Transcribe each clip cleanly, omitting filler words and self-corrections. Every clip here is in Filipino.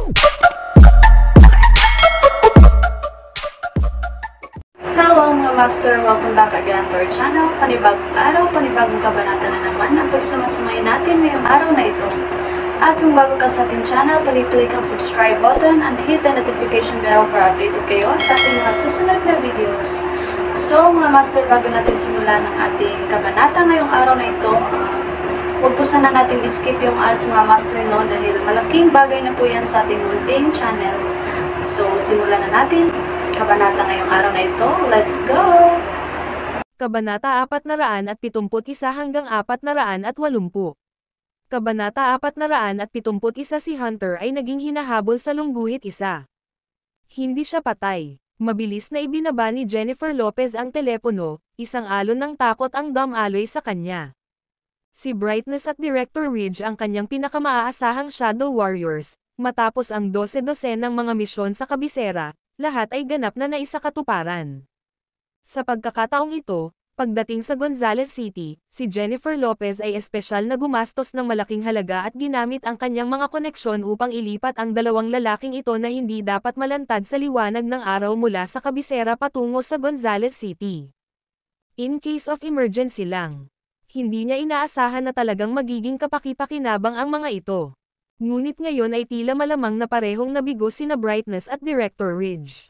Hello mga master! Welcome back again to our channel. Panibagong araw, panibagong kabanata na naman ang pagsamasamayin natin ngayong araw na ito. At kung bago ka sa ating channel, pag-click ang subscribe button and hit the notification bell para updated kayo sa ating mga susunod na videos. So mga master, bago natin simulan ang ating kabanata ngayong araw na ito, huwag po sana natin skip yung ads mga master no, dahil malaking bagay na po yan sa ating munting channel. So simulan na natin kabanata ngayong araw na ito. Let's go! Kabanata 471 hanggang 480. Kabanata 471 si Hunter ay naging hinahabol sa lungguhit isa. Hindi siya patay. Mabilis na ibinaba ni Jennifer Lopez ang telepono, isang alon ng takot ang dumaloy sa kanya. Si Brightness at Director Ridge ang kanyang pinakamaasahang Shadow Warriors, matapos ang 12-12 ng mga misyon sa kabisera, lahat ay ganap na naisakatuparan. Sa pagkakataong ito, pagdating sa Gonzales City, si Jennifer Lopez ay espesyal na gumastos ng malaking halaga at ginamit ang kanyang mga koneksyon upang ilipat ang dalawang lalaking ito na hindi dapat malantad sa liwanag ng araw mula sa kabisera patungo sa Gonzales City. In case of emergency lang. Hindi niya inaasahan na talagang magiging kapaki-pakinabang ang mga ito. Ngunit ngayon ay tila malamang na parehong nabigo sina Brightness at Director Ridge.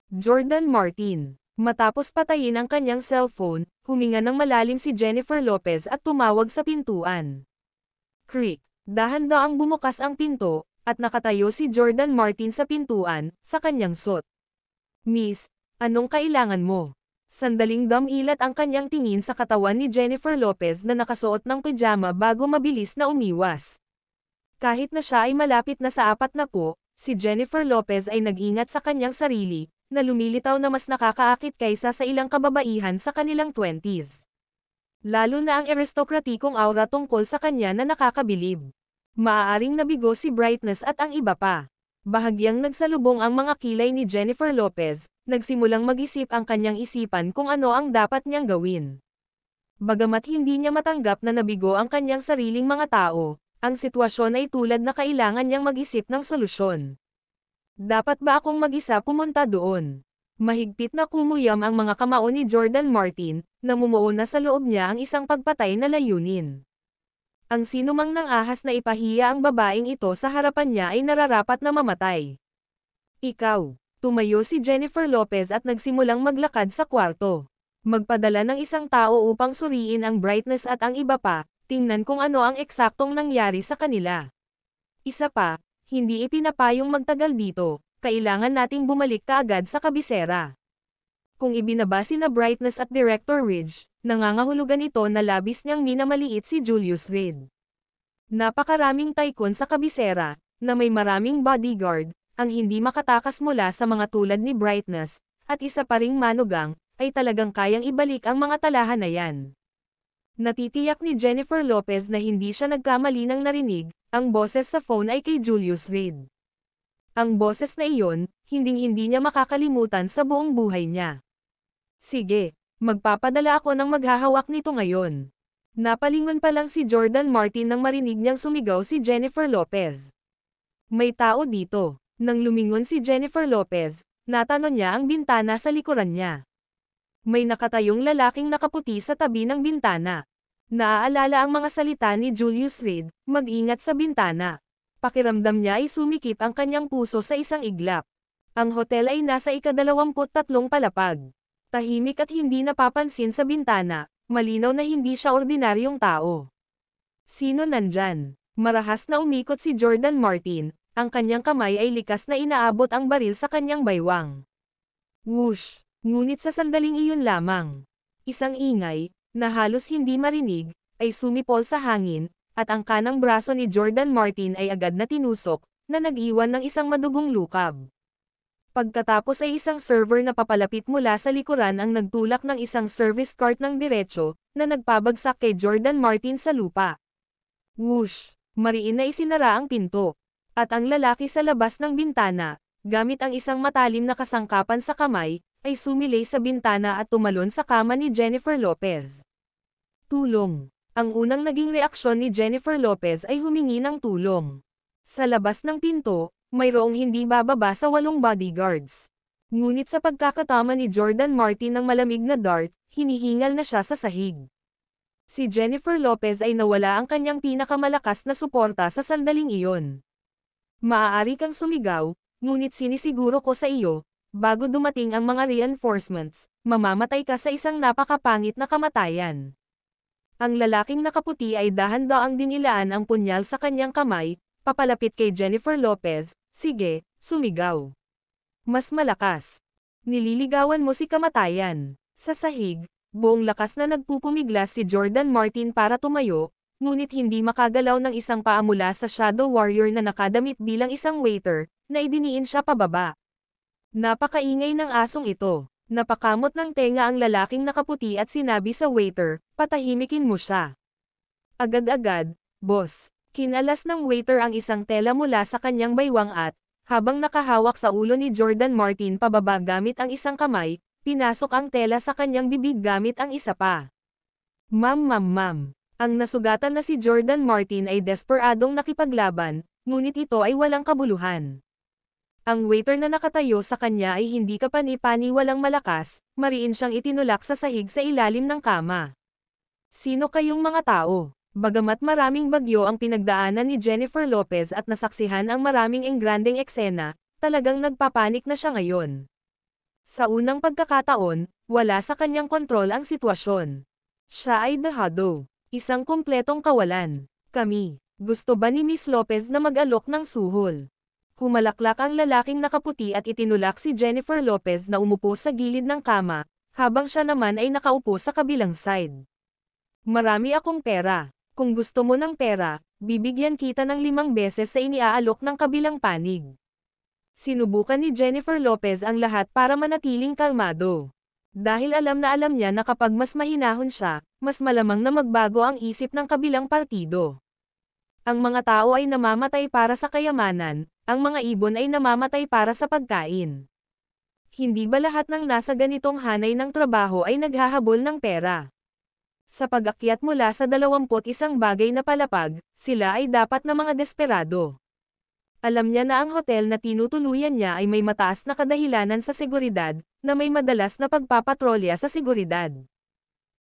Jordan Martin. Matapos patayin ang kanyang cellphone, huminga ng malalim si Jennifer Lopez at tumawag sa pintuan. Creak. Dahan-daang bumukas ang pinto, at nakatayo si Jordan Martin sa pintuan, sa kanyang suit. Miss, anong kailangan mo? Sandaling dumilat ang kanyang tingin sa katawan ni Jennifer Lopez na nakasuot ng pijama bago mabilis na umiwas. Kahit na siya ay malapit na sa 40, si Jennifer Lopez ay nag-ingat sa kanyang sarili, na lumilitaw na mas nakakaakit kaysa sa ilang kababaihan sa kanilang 20s. Lalo na ang aristokratikong aura tungkol sa kanya na nakakabilib. Maaaring nabigo si Brightness at ang iba pa. Bahagyang nagsalubong ang mga kilay ni Jennifer Lopez, nagsimulang mag-isip ang kanyang isipan kung ano ang dapat niyang gawin. Bagamat hindi niya matanggap na nabigo ang kanyang sariling mga tao, ang sitwasyon ay tulad na kailangan niyang mag-isip ng solusyon. Dapat ba akong mag-isa pumunta doon? Mahigpit na kumuyam ang mga kamao ni Jordan Martin, namumuo na sa loob niya ang isang pagpatay na layunin. Ang sinumang nang ahas na ipahiya ang babaeng ito sa harapan niya ay nararapat na mamatay. Ikaw. Tumayo si Jennifer Lopez at nagsimulang maglakad sa kwarto. Magpadala ng isang tao upang suriin ang Brightness at ang iba pa, tingnan kung ano ang eksaktong nangyari sa kanila. Isa pa, hindi ipinapayong magtagal dito, kailangan nating bumalik kaagad sa kabisera. Kung ibinaba sina Brightness at Director Ridge, nangangahulugan ito na labis niyang minamaliit si Julius Reed. Napakaraming tycoon sa kabisera, na may maraming bodyguard, ang hindi makatakas mula sa mga tulad ni Brightness, at isa pa ring manugang, ay talagang kayang ibalik ang mga talahan na yan. Natitiyak ni Jennifer Lopez na hindi siya nagkamali ng narinig, ang boses sa phone ay kay Julius Reed. Ang boses na iyon, hinding-hindi niya makakalimutan sa buong buhay niya. Sige, magpapadala ako ng maghahawak nito ngayon. Napalingon pa lang si Jordan Martin nang marinig niyang sumigaw si Jennifer Lopez. May tao dito. Nang lumingon si Jennifer Lopez, natanong niya ang bintana sa likuran niya. May nakatayong lalaking nakaputi sa tabi ng bintana. Naaalala ang mga salita ni Julius Reed, mag-ingat sa bintana. Pakiramdam niya ay sumikip ang kanyang puso sa isang iglap. Ang hotel ay nasa ika-23 palapag. Tahimik at hindi napapansin sa bintana, malinaw na hindi siya ordinaryong tao. Sino nandyan? Marahas na umikot si Jordan Martin, ang kanyang kamay ay likas na inaabot ang baril sa kanyang baywang. Whoosh! Ngunit sa sandaling iyon lamang, isang ingay, na halos hindi marinig, ay sumipol sa hangin, at ang kanang braso ni Jordan Martin ay agad na tinusok, na nag-iwan ng isang madugong lukab. Pagkatapos ay isang server na papalapit mula sa likuran ang nagtulak ng isang service cart ng diretso, na nagpabagsak kay Jordan Martin sa lupa. Whoosh! Mariin na isinara ang pinto. At ang lalaki sa labas ng bintana, gamit ang isang matalim na kasangkapan sa kamay, ay sumilay sa bintana at tumalon sa kama ni Jennifer Lopez. Tulong! Ang unang naging reaksyon ni Jennifer Lopez ay humingi ng tulong. Sa labas ng pinto, mayroong hindi bababa sa 8 bodyguards. Ngunit sa pagkakatama ni Jordan Martin ng malamig na dart, hinihingal na siya sa sahig. Si Jennifer Lopez ay nawala ang kanyang pinakamalakas na suporta sa sandaling iyon. Maaari kang sumigaw, ngunit sinisiguro ko sa iyo, bago dumating ang mga reinforcements, mamamatay ka sa isang napakapangit na kamatayan. Ang lalaking nakaputi ay dahan-daang dinilaan ang punyal sa kanyang kamay, papalapit kay Jennifer Lopez, sige, sumigaw. Mas malakas. Nililigawan mo si kamatayan. Sa sahig, buong lakas na nagpupumiglas si Jordan Martin para tumayo, ngunit hindi makagalaw ng isang paa mula sa Shadow Warrior na nakadamit bilang isang waiter, na idiniin siya pababa. Napakaingay ng asong ito. Napakamot ng tenga ang lalaking nakaputi at sinabi sa waiter, patahimikin mo siya. Agad-agad, boss. Kinalas ng waiter ang isang tela mula sa kanyang baywang at, habang nakahawak sa ulo ni Jordan Martin pababa gamit ang isang kamay, pinasok ang tela sa kanyang bibig gamit ang isa pa. Ma'am. Ang nasugatan na si Jordan Martin ay desperadong nakipaglaban, ngunit ito ay walang kabuluhan. Ang waiter na nakatayo sa kanya ay hindi kapani-pani walang malakas, mariin siyang itinulak sa sahig sa ilalim ng kama. Sino kayong mga tao? Bagamat maraming bagyo ang pinagdaanan ni Jennifer Lopez at nasaksihan ang maraming engrandeng eksena, talagang nagpapanik na siya ngayon. Sa unang pagkakataon, wala sa kanyang kontrol ang sitwasyon. Siya ay dehado, isang kumpletong kawalan. Kami, gusto ba ni Miss Lopez na mag-alok ng suhol? Humalaklak ang lalaking nakaputi at itinulak si Jennifer Lopez na umupo sa gilid ng kama, habang siya naman ay nakaupo sa kabilang side. Marami akong pera. Kung gusto mo ng pera, bibigyan kita ng 5 beses sa iniaalok ng kabilang panig. Sinubukan ni Jennifer Lopez ang lahat para manatiling kalmado. Dahil alam niya na kapag mas mahinahon siya, mas malamang na magbago ang isip ng kabilang partido. Ang mga tao ay namamatay para sa kayamanan, ang mga ibon ay namamatay para sa pagkain. Hindi ba lahat ng nasa ganitong hanay ng trabaho ay naghahabol ng pera? Sa pag-akyat mula sa 21 bagay na palapag, sila ay dapat na mga desperado. Alam niya na ang hotel na tinutuluyan niya ay may mataas na kadahilanan sa seguridad, na may madalas na pagpapatrolya sa seguridad.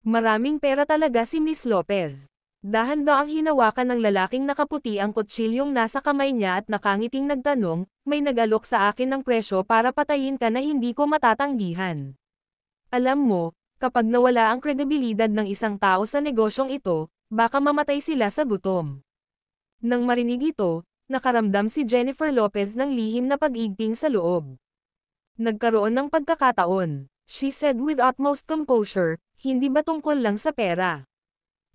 Maraming pera talaga si Miss Lopez. Dahan-daang hinawakan ng lalaking nakaputi ang kutsilyong nasa kamay niya at nakangiting nagtanong, may nag-alok sa akin ng presyo para patayin ka na hindi ko matatanggihan. Alam mo, kapag nawala ang kredibilidad ng isang tao sa negosyong ito, baka mamatay sila sa gutom. Nang marinig ito, nakaramdam si Jennifer Lopez ng lihim na pag-igting sa loob. Nagkaroon ng pagkakataon, she said with utmost composure, hindi ba tungkol lang sa pera?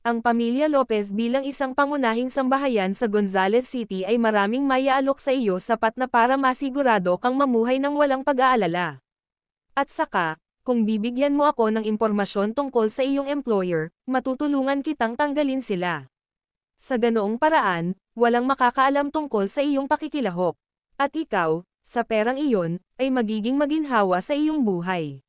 Ang pamilya Lopez bilang isang pangunahing sambahayan sa Gonzales City ay maraming maiaalok sa iyo sapat na para masigurado kang mamuhay ng walang pag-aalala. At saka, kung bibigyan mo ako ng impormasyon tungkol sa iyong employer, matutulungan kitang tanggalin sila. Sa ganoong paraan, walang makakaalam tungkol sa iyong pakikilahok. At ikaw, sa perang iyon, ay magiging maginhawa sa iyong buhay.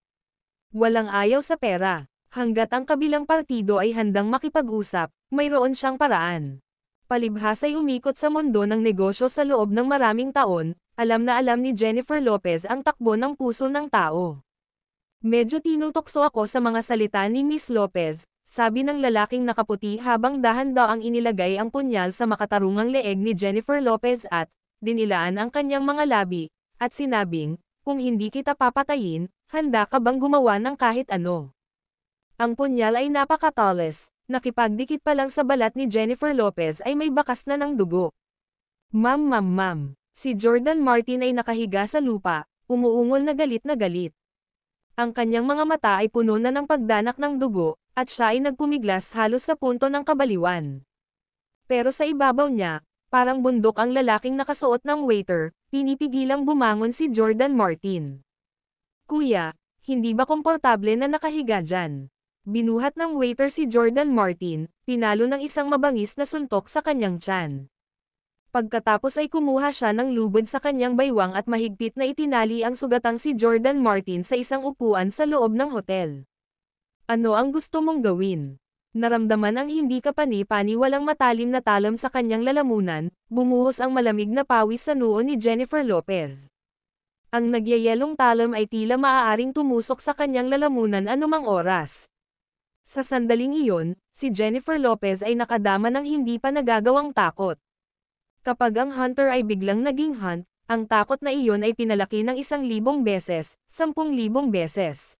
Walang ayaw sa pera. Hanggat ang kabilang partido ay handang makipag-usap, mayroon siyang paraan. Palibhas ay umikot sa mundo ng negosyo sa loob ng maraming taon, alam na alam ni Jennifer Lopez ang takbo ng puso ng tao. Medyo tinutokso ako sa mga salita ni Miss Lopez, sabi ng lalaking nakaputi habang dahan-daang inilagay ang punyal sa makatarungang leeg ni Jennifer Lopez at, dinilaan ang kanyang mga labi, at sinabing, kung hindi kita papatayin, handa ka bang gumawa ng kahit ano? Ang punyal ay napakatalas, nakipagdikit pa lang sa balat ni Jennifer Lopez ay may bakas na ng dugo. Ma'am. Si Jordan Martin ay nakahiga sa lupa, umuungol na galit na galit. Ang kanyang mga mata ay puno na ng pagdanak ng dugo, at siya ay nagpumiglas halos sa punto ng kabaliwan. Pero sa ibabaw niya, parang bundok ang lalaking nakasuot ng waiter, pinipigilang bumangon si Jordan Martin. Kuya, hindi ba komportable na nakahiga dyan? Binuhat ng waiter si Jordan Martin, pinalo ng isang mabangis na suntok sa kanyang tiyan. Pagkatapos ay kumuha siya ng lubid sa kanyang baywang at mahigpit na itinali ang sugatang si Jordan Martin sa isang upuan sa loob ng hotel. Ano ang gusto mong gawin? Naramdaman ang hindi kapani-paniwalang matalim na talam sa kanyang lalamunan, bumuhos ang malamig na pawis sa noo ni Jennifer Lopez. Ang nagyayelong talam ay tila maaaring tumusok sa kanyang lalamunan anumang oras. Sa sandaling iyon, si Jennifer Lopez ay nakadama ng hindi pa nagagawang takot. Kapag ang hunter ay biglang naging hunt, ang takot na iyon ay pinalaki ng 1,000 beses, 10,000 beses.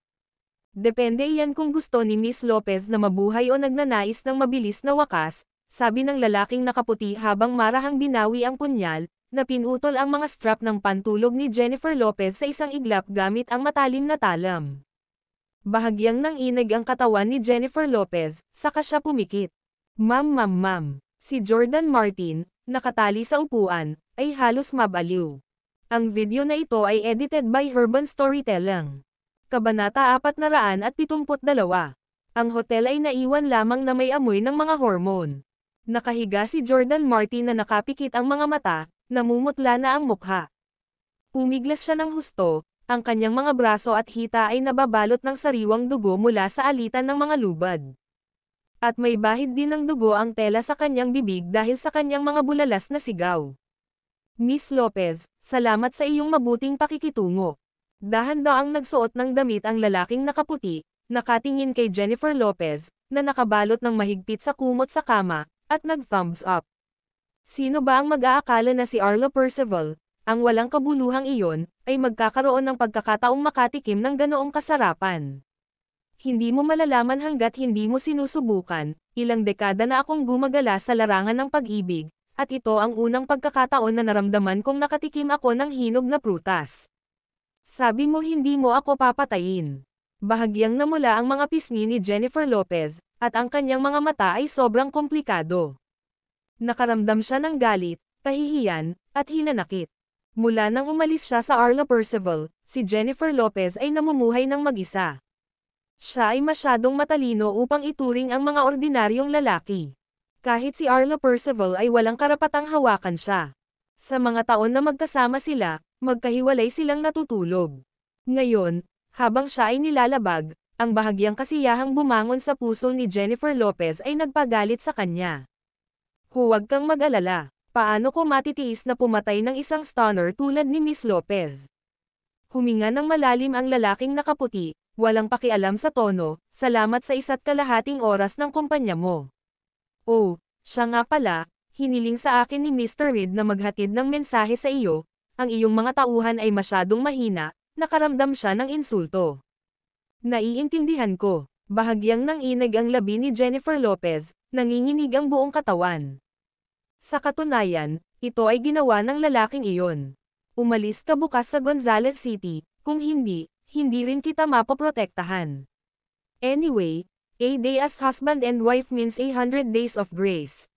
Depende iyan kung gusto ni Miss Lopez na mabuhay o nagnanais ng mabilis na wakas, sabi ng lalaking nakaputi habang marahang binawi ang punyal, na pinutol ang mga strap ng pantulog ni Jennifer Lopez sa isang iglap gamit ang matalim na talam. Bahagyang nanginig ang katawan ni Jennifer Lopez, saka siya pumikit. Ma'am. Si Jordan Martin, nakatali sa upuan, ay halos mabaliw. Ang video na ito ay edited by Urban Storytelling. Kabanata 472. Ang hotel ay naiwan lamang na may amoy ng mga hormone. Nakahiga si Jordan Martin na nakapikit ang mga mata, namumutla na ang mukha. Pumiglas siya ng husto, ang kanyang mga braso at hita ay nababalot ng sariwang dugo mula sa alitan ng mga lubad. At may bahid din ng dugo ang tela sa kanyang bibig dahil sa kanyang mga bulalas na sigaw. Miss Lopez, salamat sa iyong mabuting pakikitungo. Dahan-daang nagsuot ng damit ang lalaking nakaputi, nakatingin kay Jennifer Lopez, na nakabalot ng mahigpit sa kumot sa kama, at nag-thumbs up. Sino ba ang mag-aakala na si Arlo Percival, ang walang kabuluhang iyon, ay magkakaroon ng pagkakataong makatikim ng ganoong kasarapan? Hindi mo malalaman hanggat hindi mo sinusubukan, ilang dekada na akong gumagala sa larangan ng pag-ibig, at ito ang unang pagkakataon na naramdaman kong nakatikim ako ng hinog na prutas. Sabi mo hindi mo ako papatayin. Bahagyang namula ang mga pisngi ni Jennifer Lopez, at ang kanyang mga mata ay sobrang komplikado. Nakaramdam siya ng galit, kahihiyan, at hinanakit. Mula nang umalis siya sa Arlo Percival, si Jennifer Lopez ay namumuhay ng mag-isa. Siya ay masyadong matalino upang ituring ang mga ordinaryong lalaki. Kahit si Arlo Percival ay walang karapatang hawakan siya. Sa mga taon na magkasama sila, magkahiwalay silang natutulog. Ngayon, habang siya ay nilalabag, ang bahagyang kasiyahang bumangon sa puso ni Jennifer Lopez ay nagpagalit sa kanya. Huwag kang mag-alala, paano ko matitiis na pumatay ng isang stunner tulad ni Miss Lopez? Huminga ng malalim ang lalaking nakaputi, walang pakialam sa tono, salamat sa 1.5 oras ng kumpanya mo. Oh, siya nga pala, hiniling sa akin ni Mr. Reed na maghatid ng mensahe sa iyo, ang iyong mga tauhan ay masyadong mahina, nakaramdam siya ng insulto. Naiintindihan ko, bahagyang nanginig ang labi ni Jennifer Lopez, nanginginig ang buong katawan. Sa katunayan, ito ay ginawa ng lalaking iyon. Umalis ka bukas sa Gonzales City, kung hindi, hindi rin kita mapoprotektahan. Anyway, a day as husband and wife means 100 days of grace.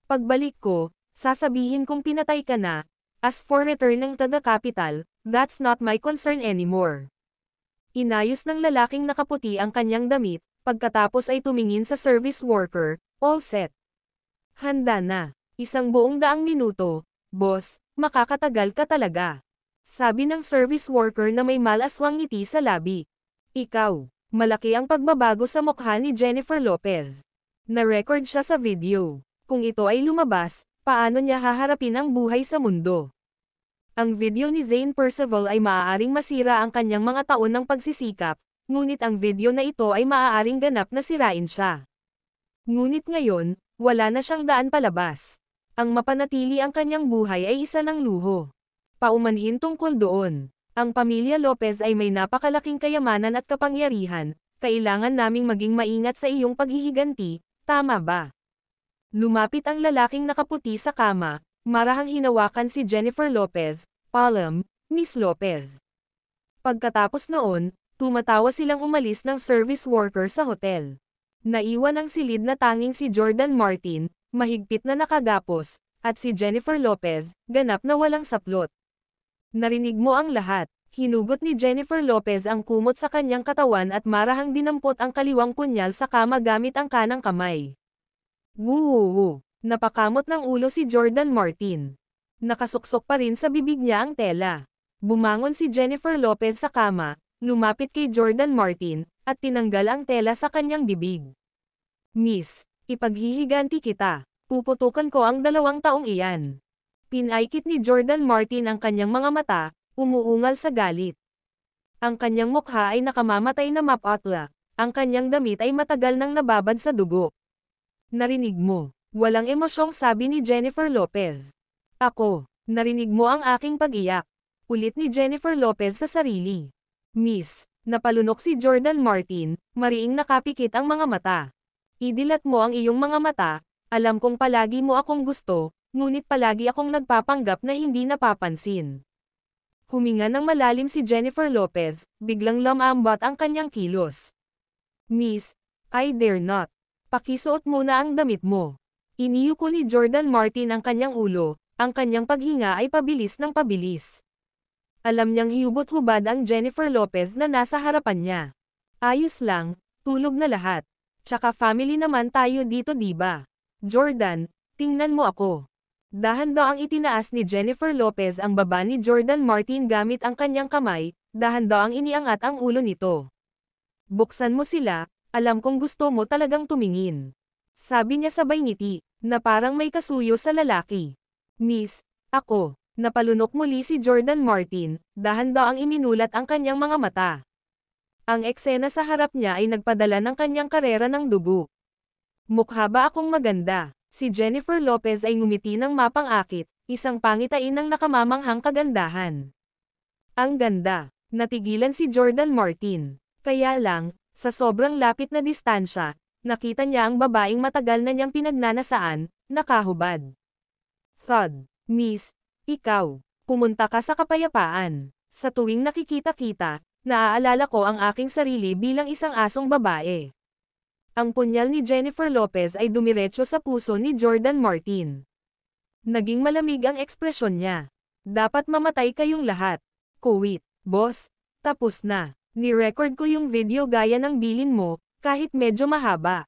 Pagbalik ko, sasabihin kong pinatay ka na. As for returning to the capital, that's not my concern anymore. Inayos ng lalaking nakaputi ang kanyang damit, pagkatapos ay tumingin sa service worker, all set. Handa na. 100 minuto. Boss, makakatagal ka talaga. Sabi ng service worker na may malaswang ngiti sa labi. Ikaw, malaki ang pagbabago sa mukha ni Jennifer Lopez. Na-record siya sa video. Kung ito ay lumabas, paano niya haharapin ang buhay sa mundo? Ang video ni Zane Percival ay maaaring masira ang kanyang mga taon ng pagsisikap, ngunit ang video na ito ay maaaring ganap na sirain siya. Ngunit ngayon, wala na siyang daan palabas. Ang mapanatili ang kanyang buhay ay isa ng luho. Paumanhin tungkol doon. Ang pamilya Lopez ay may napakalaking kayamanan at kapangyarihan, kailangan naming maging maingat sa iyong paghihiganti, tama ba? Lumapit ang lalaking nakaputi sa kama, marahang hinawakan si Jennifer Lopez, palm, Miss Lopez. Pagkatapos noon, tumatawa silang umalis ng service worker sa hotel. Naiwan ang silid na tanging si Jordan Martin, mahigpit na nakagapos, at si Jennifer Lopez, ganap na walang saplot. Narinig mo ang lahat, hinugot ni Jennifer Lopez ang kumot sa kanyang katawan at marahang dinampot ang kaliwang punyal sa kama gamit ang kanang kamay. Woo! Napakamot ng ulo si Jordan Martin. Nakasuksok pa rin sa bibig niya ang tela. Bumangon si Jennifer Lopez sa kama, lumapit kay Jordan Martin, at tinanggal ang tela sa kanyang bibig. Miss, ipaghihiganti kita. Puputukan ko ang 2 taong iyan. Pinaikit ni Jordan Martin ang kanyang mga mata, umuungal sa galit. Ang kanyang mukha ay nakamamatay na mapatla. Ang kanyang damit ay matagal nang nababad sa dugo. Narinig mo. Walang emosyong sabi ni Jennifer Lopez. Ako, narinig mo ang aking pag-iyak. Ulit ni Jennifer Lopez sa sarili. Miss, napalunok si Jordan Martin, mariing nakapikit ang mga mata. Idilat mo ang iyong mga mata, alam kong palagi mo akong gusto, ngunit palagi akong nagpapanggap na hindi napapansin. Huminga ng malalim si Jennifer Lopez, biglang lumambot ang kanyang kilos. Miss, I dare not. Pakisuot muna ang damit mo. Iniyuko ni Jordan Martin ang kanyang ulo, ang kanyang paghinga ay pabilis ng pabilis. Alam niyang hiyubot-hubad ang Jennifer Lopez na nasa harapan niya. Ayos lang, tulog na lahat. Tsaka family naman tayo dito diba? Jordan, tingnan mo ako. Dahan-daang itinaas ni Jennifer Lopez ang baba ni Jordan Martin gamit ang kanyang kamay, dahan-daang iniangat ang ulo nito. Buksan mo sila, alam kong gusto mo talagang tumingin. Sabi niya sabay ngiti, na parang may kasuyo sa lalaki. Miss, ako, napalunok muli si Jordan Martin, dahan-daang iminulat ang kanyang mga mata. Ang eksena sa harap niya ay nagpadala ng kanyang karera ng dugo. Mukha ba akong maganda? Si Jennifer Lopez ay ngumiti ng mapang-akit, isang pangitain ng nakamamanghang kagandahan. Ang ganda, natigilan si Jordan Martin. Kaya lang, sa sobrang lapit na distansya, nakita niya ang babaeng matagal na niyang pinagnanasaan, nakahubad. Thud, Miss, ikaw, pumunta ka sa kapayapaan. Sa tuwing nakikita-kita, naaalala ko ang aking sarili bilang isang asong babae. Ang punyal ni Jennifer Lopez ay dumiretso sa puso ni Jordan Martin. Naging malamig ang ekspresyon niya. Dapat mamatay kayong lahat. Kuwit, boss, tapos na. Ni-record ko yung video gaya ng bilin mo, kahit medyo mahaba.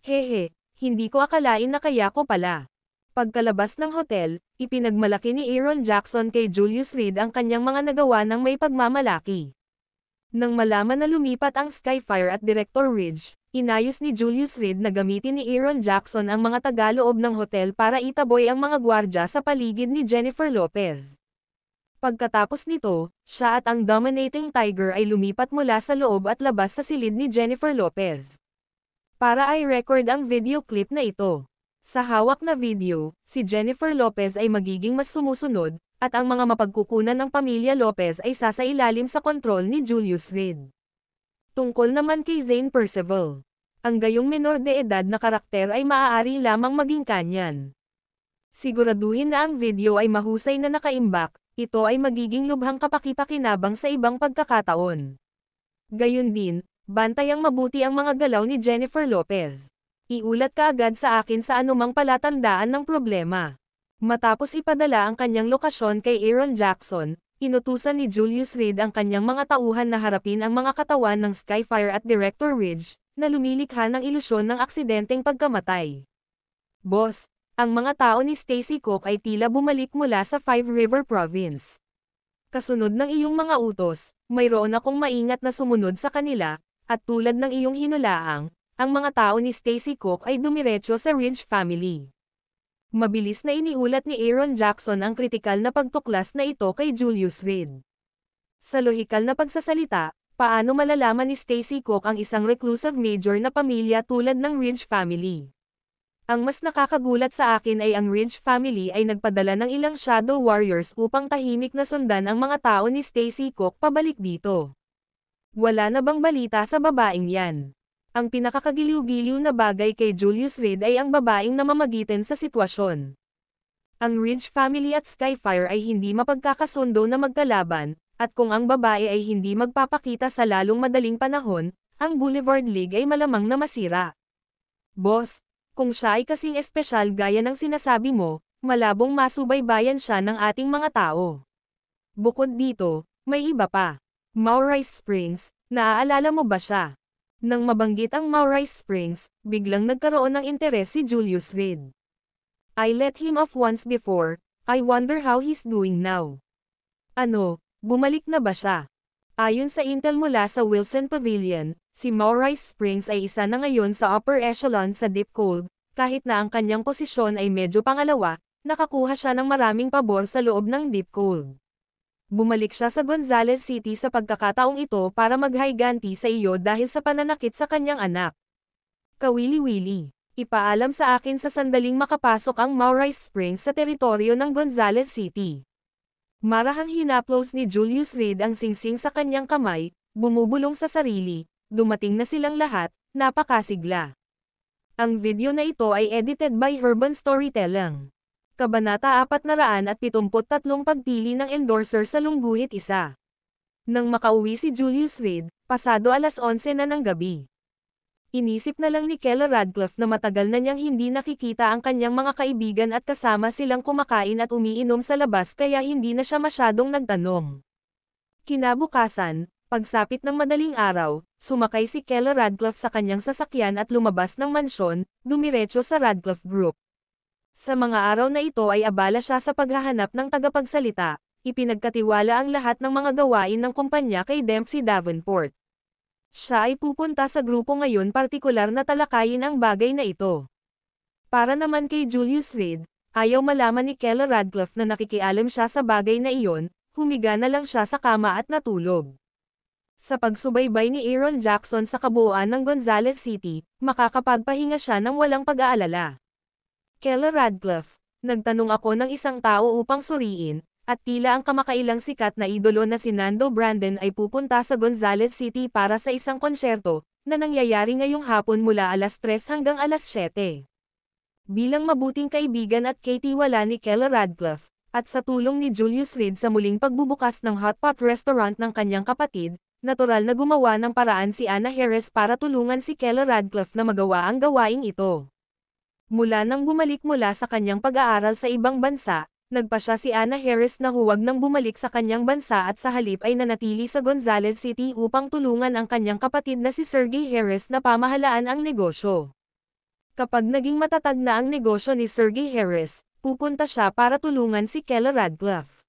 Hehe, hindi ko akalain na kaya ko pala. Pagkalabas ng hotel, ipinagmalaki ni Aaron Jackson kay Julius Reed ang kanyang mga nagawa ng may pagmamalaki. Nang malaman na lumipat ang Skyfire at Director Ridge, inayos ni Julius Reed na gamitin ni Aaron Jackson ang mga tagaloob ng hotel para itaboy ang mga gwardya sa paligid ni Jennifer Lopez. Pagkatapos nito, siya at ang Dominating Tiger ay lumipat mula sa loob at labas sa silid ni Jennifer Lopez. Para i-record ang video clip na ito. Sa hawak na video, si Jennifer Lopez ay magiging mas sumusunod, at ang mga mapagkukunan ng pamilya Lopez ay sasailalim sa kontrol ni Julius Reed. Tungkol naman kay Zane Percival. Ang gayong menor de edad na karakter ay maaari lamang maging kanyan. Siguraduhin na ang video ay mahusay na nakaimbak, ito ay magiging lubhang kapaki-pakinabang sa ibang pagkakataon. Gayun din, bantayang mabuti ang mga galaw ni Jennifer Lopez. Iulat ka agad sa akin sa anumang palatandaan ng problema. Matapos ipadala ang kanyang lokasyon kay Aaron Jackson, inutusan ni Julius Reed ang kanyang mga tauhan na harapin ang mga katawan ng Skyfire at Director Ridge, na lumilikha ng ilusyon ng aksidenteng pagkamatay. Boss, ang mga tao ni Stacy Cook ay tila bumalik mula sa Five River Province. Kasunod ng iyong mga utos, mayroon akong maingat na sumunod sa kanila, at tulad ng iyong hinulaang, ang mga tao ni Stacy Cook ay dumiretso sa Ridge family. Mabilis na iniulat ni Aaron Jackson ang kritikal na pagtuklas na ito kay Julius Reed. Sa lohikal na pagsasalita, paano malalaman ni Stacy Cook ang isang reclusive major na pamilya tulad ng Ridge family? Ang mas nakakagulat sa akin ay ang Ridge family ay nagpadala ng ilang shadow warriors upang tahimik na sundan ang mga tao ni Stacy Cook pabalik dito. Wala na bang balita sa babaeng yan? Ang pinakakagiliw-giliw na bagay kay Julius Reed ay ang babaeng namamagitan sa sitwasyon. Ang Ridge family at Skyfire ay hindi mapagkakasundo na magkalaban, at kung ang babae ay hindi magpapakita sa lalong madaling panahon, ang Boulevard League ay malamang na masira. Boss, kung siya ay kasing espesyal gaya ng sinasabi mo, malabong masubaybayan siya ng ating mga tao. Bukod dito, may iba pa. Maurice Springs, naaalala mo ba siya? Nang mabanggit ang Maurice Springs, biglang nagkaroon ng interes si Julius Reed. I let him off once before, I wonder how he's doing now. Ano, bumalik na ba siya? Ayon sa intel mula sa Wilson Pavilion, si Maurice Springs ay isa na ngayon sa upper echelon sa Deep Cold, kahit na ang kanyang posisyon ay medyo pangalawa, nakakuha siya ng maraming pabor sa loob ng Deep Cold. Bumalik siya sa Gonzales City sa pagkakataong ito para maghayganti sa iyo dahil sa pananakit sa kanyang anak. Kawili-wili. Ipaalam sa akin sa sandaling makapasok ang Maurice Springs sa teritoryo ng Gonzales City. Marahang hinaplos ni Julius Reed ang singsing sa kanyang kamay, bumubulong sa sarili, dumating na silang lahat, napakasigla. Ang video na ito ay edited by Urban Storytelling. Kabanata 473 Pagpili ng endorser sa lungguhit isa. Nang makauwi si Julius Reed, pasado alas 11 na ng gabi. Inisip na lang ni Keller Radcliffe na matagal na niyang hindi nakikita ang kanyang mga kaibigan at kasama silang kumakain at umiinom sa labas kaya hindi na siya masyadong nagtanong. Kinabukasan, pagsapit ng madaling araw, sumakay si Keller Radcliffe sa kanyang sasakyan at lumabas ng mansyon, dumiretso sa Radcliffe Group. Sa mga araw na ito ay abala siya sa paghahanap ng tagapagsalita, ipinagkatiwala ang lahat ng mga gawain ng kumpanya kay Dempsey Davenport. Siya ay pupunta sa grupo ngayon partikular na talakayin ang bagay na ito. Para naman kay Julius Reed, ayaw malaman ni Keller Radcliffe na nakikialam siya sa bagay na iyon, humiga na lang siya sa kama at natulog. Sa pagsubaybay ni Aaron Jackson sa kabuuan ng Gonzales City, makakapagpahinga siya ng walang pag-aalala. Keller Radcliffe, nagtanong ako ng isang tao upang suriin, at tila ang kamakailang sikat na idolo na si Nando Brandon ay pupunta sa Gonzales City para sa isang konsyerto, na nangyayari ngayong hapon mula alas 3 hanggang alas 7. Bilang mabuting kaibigan at katiwala ni Keller Radcliffe, at sa tulong ni Julius Reed sa muling pagbubukas ng hot pot restaurant ng kanyang kapatid, natural na gumawa ng paraan si Anna Harris para tulungan si Keller Radcliffe na magawa ang gawaing ito. Mula nang bumalik mula sa kanyang pag-aaral sa ibang bansa, nagpasya si Anna Harris na huwag nang bumalik sa kanyang bansa at sa halip ay nanatili sa Gonzales City upang tulungan ang kanyang kapatid na si Sergey Harris na pamahalaan ang negosyo. Kapag naging matatag na ang negosyo ni Sergey Harris, pupunta siya para tulungan si Keller Radcliffe.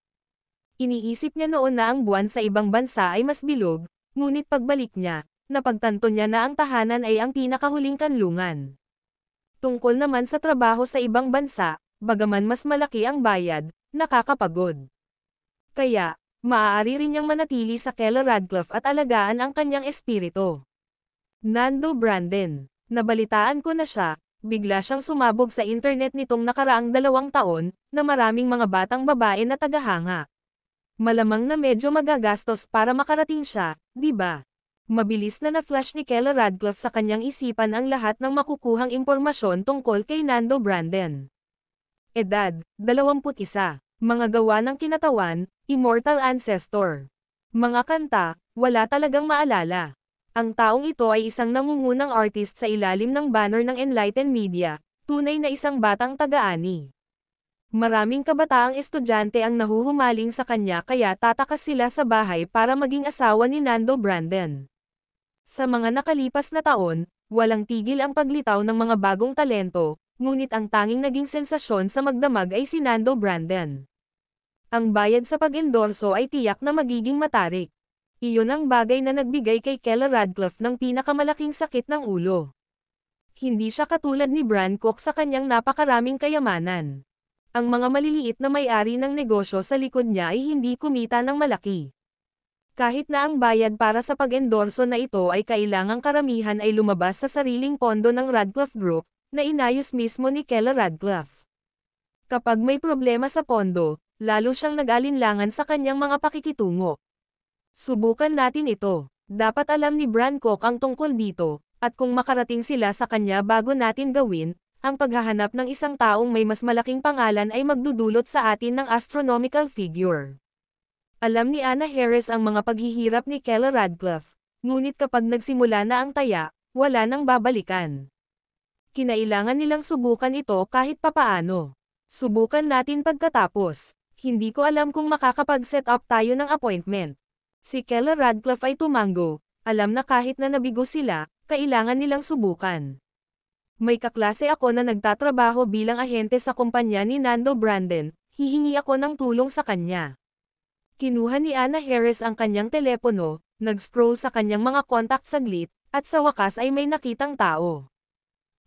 Iniisip niya noon na ang buwan sa ibang bansa ay mas bilog, ngunit pagbalik niya, napagtanto niya na ang tahanan ay ang pinakahuling kanlungan. Tungkol naman sa trabaho sa ibang bansa, bagaman mas malaki ang bayad, nakakapagod. Kaya, maaari rin niyang manatili sa Keller Radcliffe at alagaan ang kanyang espiritu. Nando Brandon, nabalitaan ko na siya, bigla siyang sumabog sa internet nitong nakaraang 2 taon, na maraming mga batang babae na tagahanga. Malamang na medyo magagastos para makarating siya, di ba? Mabilis na na-flash ni Keller Radcliffe sa kanyang isipan ang lahat ng makukuhang impormasyon tungkol kay Nando Brandon. Edad, 21. Mga gawa ng kinatawan, Immortal Ancestor. Mga kanta, wala talagang maalala. Ang taong ito ay isang nangungunang artist sa ilalim ng banner ng Enlightened Media, tunay na isang batang taga-ani. Maraming kabataang estudyante ang nahuhumaling sa kanya kaya tatakas sila sa bahay para maging asawa ni Nando Brandon. Sa mga nakalipas na taon, walang tigil ang paglitaw ng mga bagong talento, ngunit ang tanging naging sensasyon sa magdamag ay si Nando Brandon. Ang bayad sa pag-endorso ay tiyak na magiging matarik. Iyon ang bagay na nagbigay kay Keller Radcliffe ng pinakamalaking sakit ng ulo. Hindi siya katulad ni Bran Cook sa kanyang napakaraming kayamanan. Ang mga maliliit na may-ari ng negosyo sa likod niya ay hindi kumita ng malaki. Kahit na ang bayad para sa pag-endorso na ito ay kailangang karamihan ay lumabas sa sariling pondo ng Radcliffe Group, na inayos mismo ni Keller Radcliffe. Kapag may problema sa pondo, lalo siyang nag-alinlangan sa kanyang mga pakikitungo. Subukan natin ito. Dapat alam ni Bran Cook ang tungkol dito, at kung makarating sila sa kanya bago natin gawin, ang paghahanap ng isang taong may mas malaking pangalan ay magdudulot sa atin ng astronomical figure. Alam ni Anna Harris ang mga paghihirap ni Keller Radcliffe, ngunit kapag nagsimula na ang taya, wala nang babalikan. Kinailangan nilang subukan ito kahit papaano. Subukan natin pagkatapos. Hindi ko alam kung makakapag-set up tayo ng appointment. Si Keller Radcliffe ay tumango, alam na kahit na nabigo sila, kailangan nilang subukan. May kaklase ako na nagtatrabaho bilang ahente sa kumpanya ni Nando Brandon, hihingi ako ng tulong sa kanya. Kinuha ni Anna Harris ang kanyang telepono, Nag-scroll sa kanyang mga kontak saglit, at sa wakas ay may nakitang tao.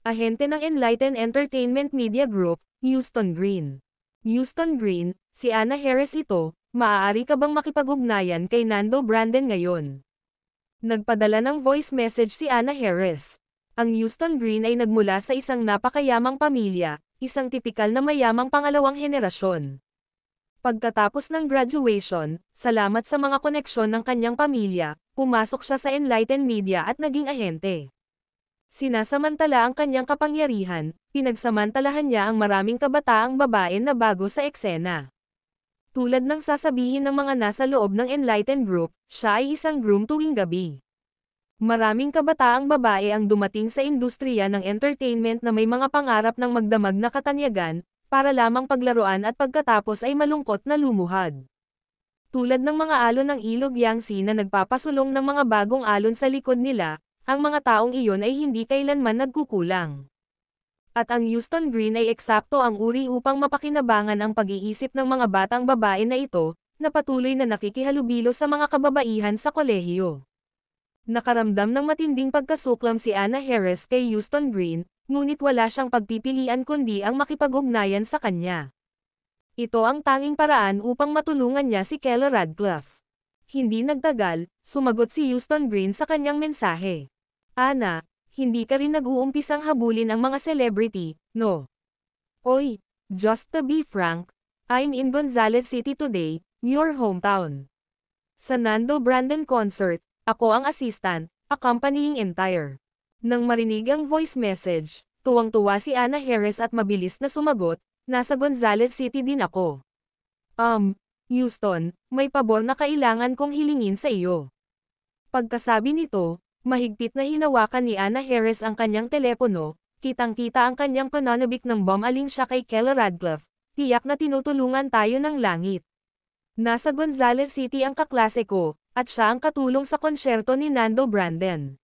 Ahente ng Enlighten Entertainment Media Group, Houston Green. Houston Green, si Anna Harris ito, maaari ka bang makipag-ugnayan kay Nando Brandon ngayon? Nagpadala ng voice message si Anna Harris. Ang Houston Green ay nagmula sa isang napakayamang pamilya, isang tipikal na mayamang pangalawang henerasyon. Pagkatapos ng graduation, salamat sa mga koneksyon ng kanyang pamilya, pumasok siya sa Enlighten Media at naging ahente. Sinasamantala ang kanyang kapangyarihan, pinagsamantalahan niya ang maraming kabataang babae na bago sa eksena. Tulad ng sasabihin ng mga nasa loob ng Enlighten Group, siya ay isang groom tuwing gabi. Maraming kabataang babae ang dumating sa industriya ng entertainment na may mga pangarap ng magdamag na katanyagan, para lamang paglaruan at pagkatapos ay malungkot na lumuhad. Tulad ng mga alon ng ilog Yangtze na nagpapasulong ng mga bagong alon sa likod nila, ang mga taong iyon ay hindi kailanman nagkukulang. At ang Houston Green ay eksakto ang uri upang mapakinabangan ang pag-iisip ng mga batang babae na ito, na patuloy na nakikihalubilo sa mga kababaihan sa kolehiyo. Nakaramdam ng matinding pagkasuklam si Anna Harris kay Houston Green, ngunit wala siyang pagpipilian kundi ang makipag-ugnayan sa kanya. Ito ang tanging paraan upang matulungan niya si Kela Radcliffe. Hindi nagtagal, sumagot si Houston Green sa kanyang mensahe. Anna, hindi ka rin nag-uumpisang habulin ang mga celebrity, no? Oy, just to be frank, I'm in Gonzales City today, your hometown. Sa Nando Brandon concert, ako ang assistant, accompanying entire. Nang marinig ang voice message, tuwang-tuwa si Anna Harris at mabilis na sumagot, nasa Gonzales City din ako. Houston, may pabor na kailangan kong hilingin sa iyo. Pagkasabi nito, mahigpit na hinawakan ni Anna Harris ang kanyang telepono, kitang-kita ang kanyang pananabik ng bumaling siya kay Kela Radcliffe, tiyak na tinutulungan tayo ng langit. Nasa Gonzales City ang kaklase ko, at siya ang katulong sa konsyerto ni Nando Brandon.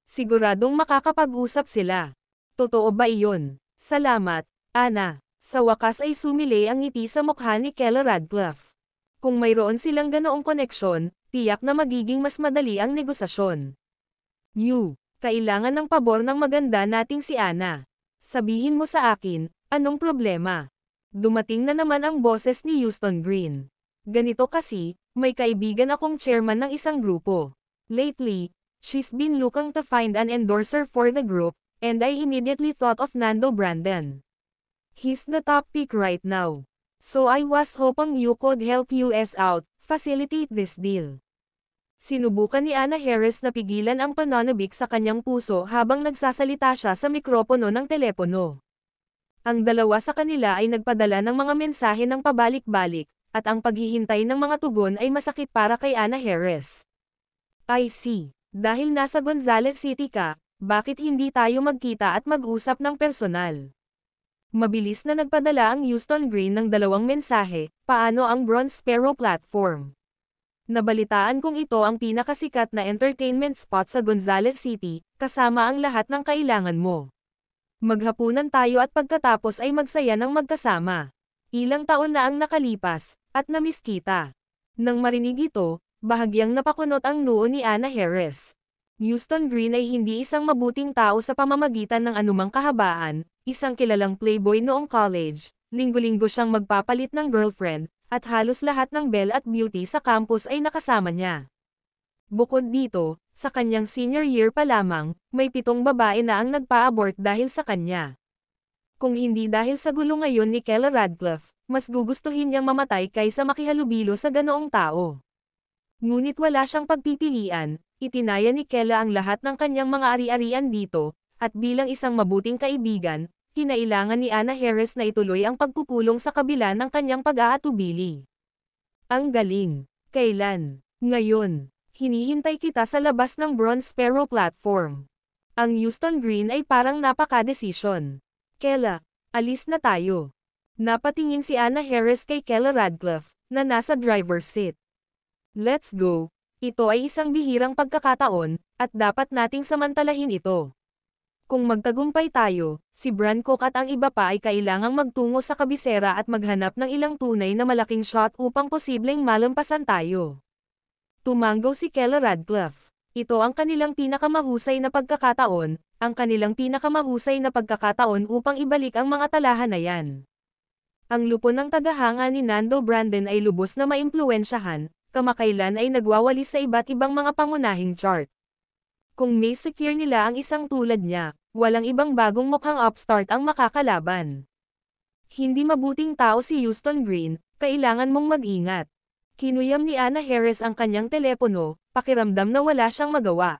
Siguradong makakapag-usap sila. Totoo ba iyon? Salamat, Anna. Sa wakas ay sumilay ang ngiti sa mukha ni Kela Radcliffe. Kung mayroon silang ganoong koneksyon, tiyak na magiging mas madali ang negosasyon. Kailangan ng pabor ng maganda nating si Anna. Sabihin mo sa akin, anong problema? Dumating na naman ang boses ni Houston Green. Ganito kasi, may kaibigan akong chairman ng isang grupo. Lately, she's been looking to find an endorser for the group, and I immediately thought of Nando Brandon. He's the top pick right now. So I was hoping you could help us out, facilitate this deal. Sinubukan ni Anna Harris na pigilan ang pananabik sa kanyang puso habang nagsasalita siya sa mikropono ng telepono. Ang dalawa sa kanila ay nagpadala ng mga mensahe ng pabalik-balik, at ang paghihintay ng mga tugon ay masakit para kay Anna Harris. I see. Dahil nasa Gonzales City ka, bakit hindi tayo magkita at mag-usap ng personal? Mabilis na nagpadala ang Houston Green ng dalawang mensahe, paano ang Bronze Sparrow platform? Nabalitaan kong ito ang pinakasikat na entertainment spot sa Gonzales City, kasama ang lahat ng kailangan mo. Maghapunan tayo at pagkatapos ay magsaya ng magkasama. Ilang taon na ang nakalipas, at namiss kita. Nang marinig ito, bahagyang napakunot ang noo ni Anna Harris. Houston Green ay hindi isang mabuting tao sa pamamagitan ng anumang kahabaan, isang kilalang playboy noong college, linggo-linggo siyang magpapalit ng girlfriend, at halos lahat ng belle at beauty sa campus ay nakasama niya. Bukod dito, sa kanyang senior year pa lamang, may 7 babae na ang nagpa-abort dahil sa kanya. Kung hindi dahil sa gulo ngayon ni Kela Radcliffe, mas gugustuhin niyang mamatay kaysa makihalubilo sa ganoong tao. Ngunit wala siyang pagpipilian, itinaya ni Kela ang lahat ng kanyang mga ari-arian dito, at bilang isang mabuting kaibigan, kinailangan ni Anna Harris na ituloy ang pagpupulong sa kabila ng kanyang pag-aatubili. Ang galing. Kailan? Ngayon. Hinihintay kita sa labas ng Bronze Sparrow platform. Ang Houston Green ay parang napaka-desisyon. Kela, alis na tayo. Napatingin si Anna Harris kay Kela Radcliffe, na nasa driver's seat. Let's go. Ito ay isang bihirang pagkakataon, at dapat nating samantalahin ito. Kung magtagumpay tayo, si Brancock at ang iba pa ay kailangang magtungo sa kabisera at maghanap ng ilang tunay na malaking shot upang posibleng malampasan tayo. Tumanggo si Kella Radcliffe. Ito ang kanilang pinakamahusay na pagkakataon, upang ibalik ang mga talahanayan. Ang lupon ng tagahanga ni Nando Brandon ay lubos na maimpluwensyahan, kamakailan ay nagwawalis sa iba't ibang mga pangunahing chart. Kung may secure nila ang isang tulad niya, walang ibang bagong mukhang upstart ang makakalaban. Hindi mabuting tao si Houston Green, kailangan mong mag-ingat. Kinuyam ni Anna Harris ang kanyang telepono, pakiramdam na wala siyang magawa.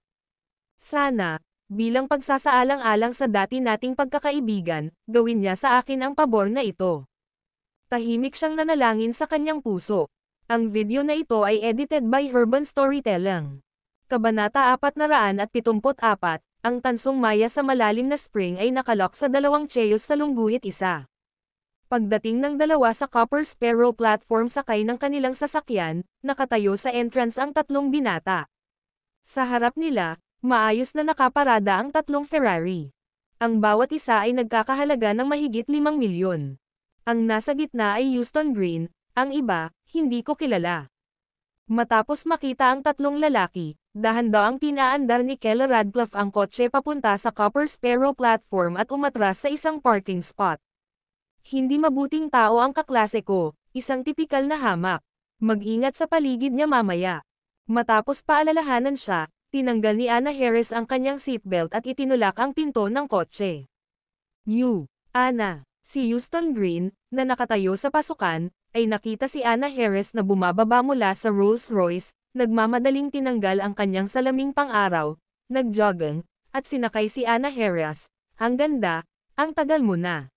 Sana, bilang pagsasaalang-alang sa dati nating pagkakaibigan, gawin niya sa akin ang pabor na ito. Tahimik siyang nanalangin sa kanyang puso. Ang video na ito ay edited by Urban Storytelling. Kabanata 474, ang tansong maya sa malalim na spring ay nakalok sa dalawang cheyos sa lungguhit isa. Pagdating ng dalawa sa Copper Sparrow platform sakay ng kanilang sasakyan, nakatayo sa entrance ang tatlong binata. Sa harap nila, maayos na nakaparada ang tatlong Ferrari. Ang bawat isa ay nagkakahalaga ng mahigit 5 milyon. Ang nasa gitna ay Houston Green, ang iba, hindi ko kilala. Matapos makita ang tatlong lalaki, dahan-daang pinaandar ni Kella Radcliffe ang kotse papunta sa Copper Sparrow platform at umatras sa isang parking spot. Hindi mabuting tao ang kaklase ko, isang tipikal na hamak. Mag-ingat sa paligid niya mamaya. Matapos paalalahanan siya, tinanggal ni Anna Harris ang kanyang seatbelt at itinulak ang pinto ng kotse. Anna. Si Houston Green, na nakatayo sa pasukan, ay nakita si Anna Harris na bumababa mula sa Rolls-Royce, nagmamadaling tinanggal ang kanyang salaming pang-araw, nag-jogging, at sinakay si Anna Harris. Ang ganda, ang tagal mo na.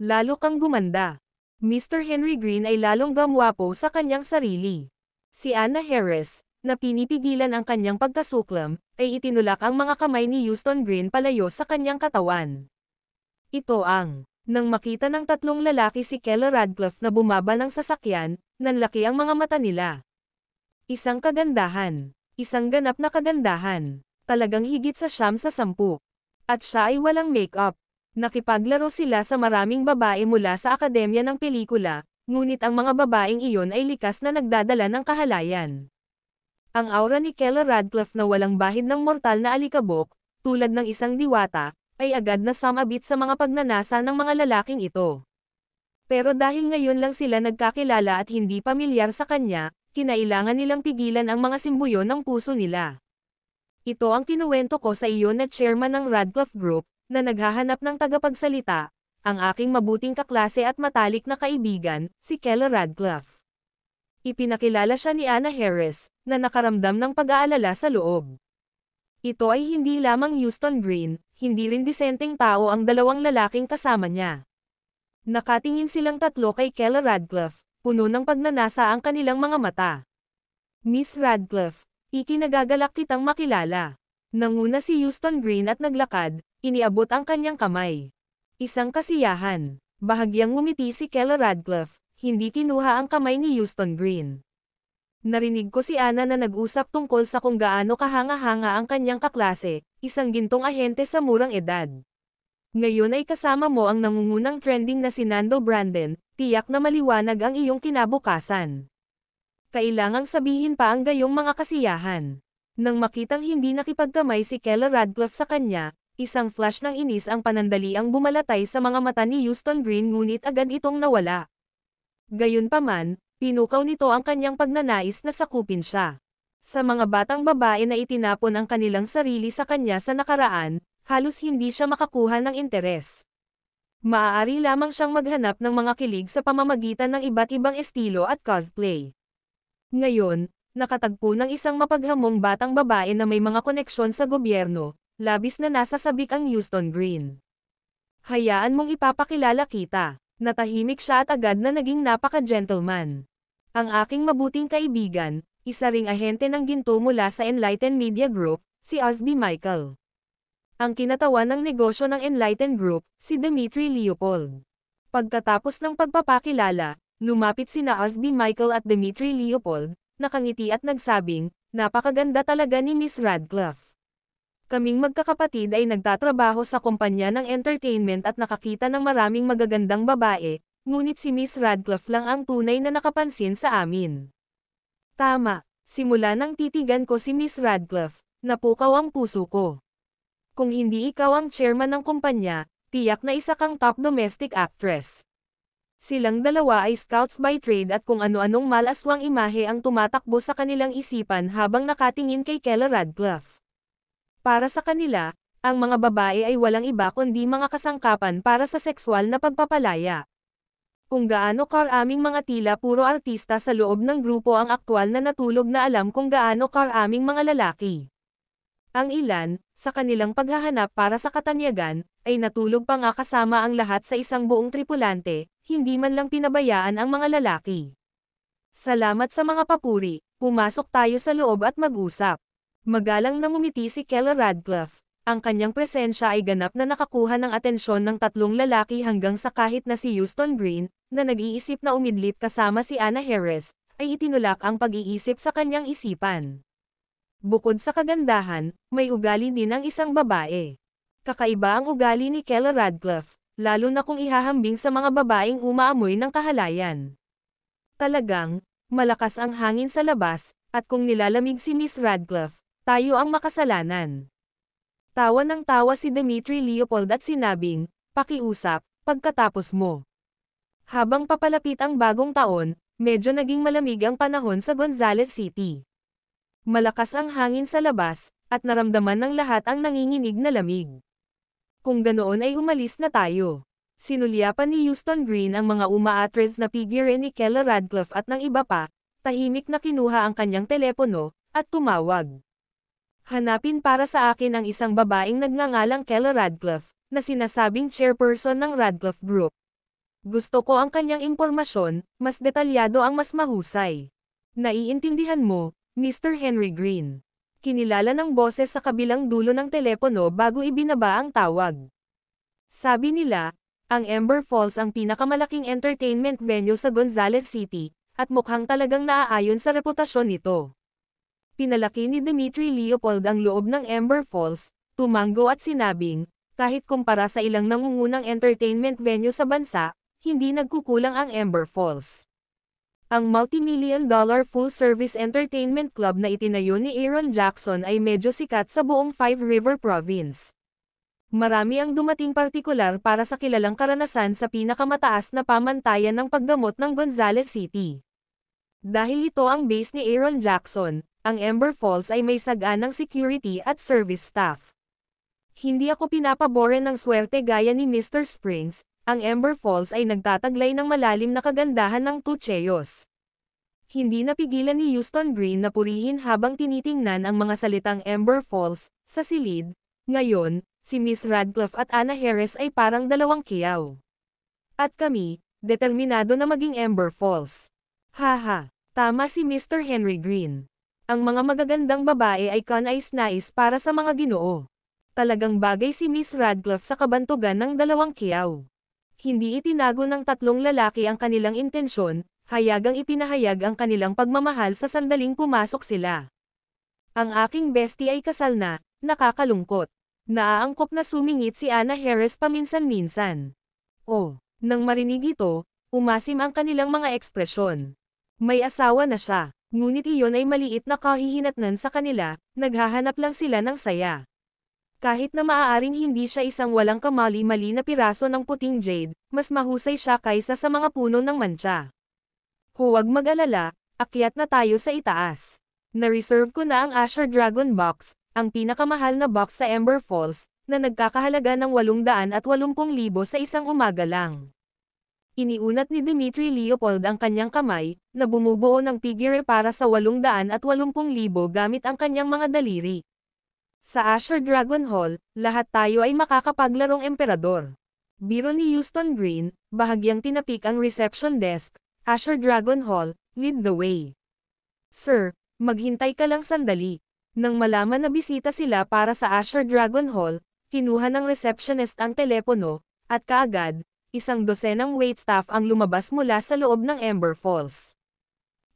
Lalo kang gumanda. Mr. Henry Green ay lalong gamwapo sa kanyang sarili. Si Anna Harris, na pinipigilan ang kanyang pagkasuklam, ay itinulak ang mga kamay ni Houston Green palayo sa kanyang katawan. Ito ang nang makita ng tatlong lalaki si Kella Radcliffe na bumaba ng sasakyan, nanlaki ang mga mata nila. Isang kagandahan. Isang ganap na kagandahan. Talagang higit sa 9 sa 10. At siya ay walang make-up. Nakipaglaro sila sa maraming babae mula sa akademya ng pelikula, ngunit ang mga babaeng iyon ay likas na nagdadala ng kahalayan. Ang aura ni Kella Radcliffe na walang bahid ng mortal na alikabok, tulad ng isang diwata, ay agad na sumabit sa mga pagnanasa ng mga lalaking ito. Pero dahil ngayon lang sila nagkakilala at hindi pamilyar sa kanya, kinailangan nilang pigilan ang mga simbuyon ng puso nila. Ito ang kinuwento ko sa iyo na chairman ng Radcliffe Group, na naghahanap ng tagapagsalita, ang aking mabuting kaklase at matalik na kaibigan, si Kella Radcliffe. Ipinakilala siya ni Anna Harris, na nakaramdam ng pag-aalala sa loob. Ito ay hindi lamang Houston Green, hindi rin disenteng tao ang dalawang lalaking kasama niya. Nakatingin silang tatlo kay Kella Radcliffe, puno ng pagnanasa ang kanilang mga mata. Miss Radcliffe, ikinagagalak kitang makilala. Nanguna si Houston Green at naglakad, iniabot ang kanyang kamay. Isang kasiyahan. Bahagyang ngumiti si Kella Radcliffe, hindi kinuha ang kamay ni Houston Green. Narinig ko si Anna na nag-usap tungkol sa kung gaano kahanga-hanga ang kanyang kaklase, isang gintong ahente sa murang edad. Ngayon ay kasama mo ang nangungunang trending na si Nando Brandon, tiyak na maliwanag ang iyong kinabukasan. Kailangang sabihin pa ang gayong mga kasiyahan. Nang makitang hindi nakipagkamay si Kella Radcliffe sa kanya, isang flash ng inis ang panandaliang bumalatay sa mga mata ni Houston Green ngunit agad itong nawala. Gayunpaman, pinukaw nito ang kanyang pagnanais na sakupin siya. Sa mga batang babae na itinapon ang kanilang sarili sa kanya sa nakaraan, halos hindi siya makakuha ng interes. Maaari lamang siyang maghanap ng mga kilig sa pamamagitan ng iba't ibang estilo at cosplay. Ngayon, nakatagpo ng isang mapaghamong batang babae na may mga koneksyon sa gobyerno, labis na nasasabik ang Houston Green. Hayaan mong ipapakilala kita. Natahimik siya at agad na naging napaka-gentleman. Ang aking mabuting kaibigan, isa ring ahente ng ginto mula sa Enlighten Media Group, si Osby Michael. Ang kinatawan ng negosyo ng Enlighten Group, si Dmitry Leopold. Pagkatapos ng pagpapakilala, lumapit sina Osby Michael at Dmitry Leopold, nakangiti at nagsabing, napakaganda talaga ni Miss Radcliffe. Kaming magkakapatid ay nagtatrabaho sa kumpanya ng entertainment at nakakita ng maraming magagandang babae, ngunit si Miss Radcliffe lang ang tunay na nakapansin sa amin. Tama, Simula nang titigan ko si Miss Radcliffe, napukaw ang puso ko. Kung hindi ikaw ang chairman ng kumpanya, tiyak na isa kang top domestic actress. Silang dalawa ay scouts by trade at kung ano-anong malaswang imahe ang tumatakbo sa kanilang isipan habang nakatingin kay Kela Radcliffe. Para sa kanila, ang mga babae ay walang iba kundi mga kasangkapan para sa sexual na pagpapalaya. Kung gaano karaming mga tila puro artista sa loob ng grupo ang aktwal na natulog na alam kung gaano karaming mga lalaki. Ang ilan, sa kanilang paghahanap para sa katanyagan, ay natulog pa nga kasama ang lahat sa isang buong tripulante, hindi man lang pinabayaan ang mga lalaki. Salamat sa mga papuri, pumasok tayo sa loob at mag-usap. Magalang nang umiti si Kela Radcliffe. Ang kanyang presensya ay ganap na nakakuha ng atensyon ng tatlong lalaki hanggang sa kahit na si Houston Green, na nag-iisip na umidlip kasama si Anna Harris, ay itinulak ang pag-iisip sa kanyang isipan. Bukod sa kagandahan, may ugali din ang isang babae. Kakaiba ang ugali ni Kela Radcliffe, lalo na kung ihahambing sa mga babaeng umaamoy ng kahalayan. Talagang, malakas ang hangin sa labas, at kung nilalamig si Miss Radcliffe, tayo ang makasalanan. Tawa ng tawa si Dimitri Leopold at sinabing, pakiusap, pagkatapos mo. Habang papalapit ang bagong taon, medyo naging malamig ang panahon sa Gonzales City. Malakas ang hangin sa labas, at naramdaman ng lahat ang nanginginig na lamig. Kung ganoon ay umalis na tayo. Sinulyapan ni Houston Green ang mga umaatres na figure ni Kela Radcliffe at ng iba pa, tahimik na kinuha ang kanyang telepono, at tumawag. Hanapin para sa akin ang isang babaeng nagngangalang Kela Radcliffe, na sinasabing chairperson ng Radcliffe Group. Gusto ko ang kanyang impormasyon, mas detalyado ang mas mahusay. Naiintindihan mo, Mr. Henry Green. Kinilala ng boses sa kabilang dulo ng telepono bago ibinaba ang tawag. Sabi nila, ang Ember Falls ang pinakamalaking entertainment venue sa Gonzales City, at mukhang talagang naaayon sa reputasyon nito. Pinalaki ni Dimitri Leopold ang loob ng Ember Falls, tumanggo at sinabing, kahit kumpara sa ilang nangungunang entertainment venue sa bansa, hindi nagkukulang ang Ember Falls. Ang multi-million-dollar full-service entertainment club na itinayo ni Aaron Jackson ay medyo sikat sa buong Five River Province. Marami ang dumating partikular para sa kilalang karanasan sa pinakamataas na pamantayan ng paggamot ng Gonzales City. Dahil ito ang base ni Aaron Jackson, ang Ember Falls ay may saganang security at service staff. Hindi ako pinapabore ng swerte gaya ni Mr. Springs, ang Ember Falls ay nagtataglay ng malalim na kagandahan ng Tucheyos. Hindi napigilan ni Houston Green na purihin habang tinitingnan ang mga salitang Ember Falls, sa silid. Ngayon, si Miss Radcliffe at Anna Harris ay parang dalawang kiyaw. At kami, determinado na maging Ember Falls. Haha, tama si Mr. Henry Green. Ang mga magagandang babae ay kanais-nais para sa mga ginoo. Talagang bagay si Miss Radcliffe sa kabantugan ng dalawang kiyaw. Hindi itinago ng tatlong lalaki ang kanilang intensyon, hayagang ipinahayag ang kanilang pagmamahal sa sandaling pumasok sila. Ang aking bestie ay kasal na, nakakalungkot. Naaangkop na sumingit si Anna Harris paminsan-minsan. Oh, nang marinig ito, umasim ang kanilang mga ekspresyon. May asawa na siya. Ngunit iyon ay maliit na kahihinatnan sa kanila, naghahanap lang sila ng saya. Kahit na maaaring hindi siya isang walang kamali-mali na piraso ng puting jade, mas mahusay siya kaysa sa mga puno ng mantsa. Huwag mag-alala, akyat na tayo sa itaas. Na-reserve ko na ang Asher Dragon Box, ang pinakamahal na box sa Ember Falls, na nagkakahalaga ng 880,000 sa isang umaga lang. Iniunat ni Dimitri Leopold ang kanyang kamay, na bumubuo ng figure para sa 880,000 gamit ang kanyang mga daliri. Sa Asher Dragon Hall, lahat tayo ay makakapaglarong emperador. Biro ni Houston Green, bahagyang tinapik ang reception desk. Asher Dragon Hall, lead the way. Sir, maghintay ka lang sandali. Nang malaman na bisita sila para sa Asher Dragon Hall, kinuha ng receptionist ang telepono, at kaagad, 100 waitstaff ang lumabas mula sa loob ng Ember Falls.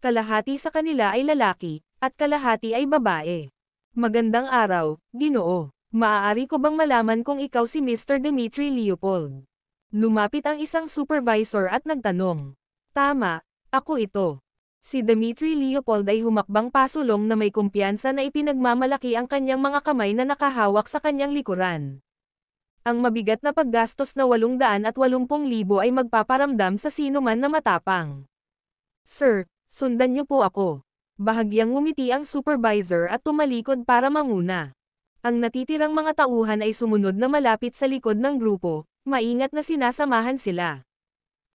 Kalahati sa kanila ay lalaki, at kalahati ay babae. Magandang araw, Ginoo. Maaari ko bang malaman kung ikaw si Mr. Dimitri Leopold? Lumapit ang isang supervisor at nagtanong. Tama, ako ito. Si Dmitry Leopold ay humakbang pasulong na may kumpiyansa na ipinagmamalaki ang kanyang mga kamay na nakahawak sa kanyang likuran. Ang mabigat na paggastos na 880,000 ay magpaparamdam sa sino man na matapang. Sir, sundan niyo po ako. Bahagyang ngumiti ang supervisor at tumalikod para manguna. Ang natitirang mga tauhan ay sumunod na malapit sa likod ng grupo, maingat na sinasamahan sila.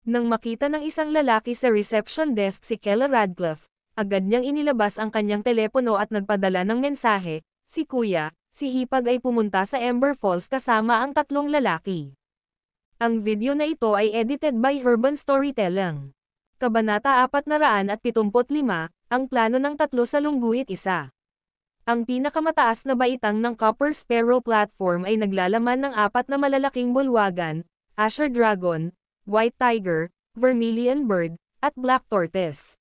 Nang makita ng isang lalaki sa reception desk si Keller Radcliffe, agad niyang inilabas ang kanyang telepono at nagpadala ng mensahe. Si Kuya, si Hipag ay pumunta sa Ember Falls kasama ang 3 lalaki. Ang video na ito ay edited by Urban Storytelling. Kabanata 475, ang plano ng 3 sa lungguhit isa. Ang pinakamataas na baitang ng Copper Sparrow platform ay naglalaman ng 4 na malalaking bulwagan, Azure Dragon, White Tiger, Vermilion Bird, at Black Tortoise.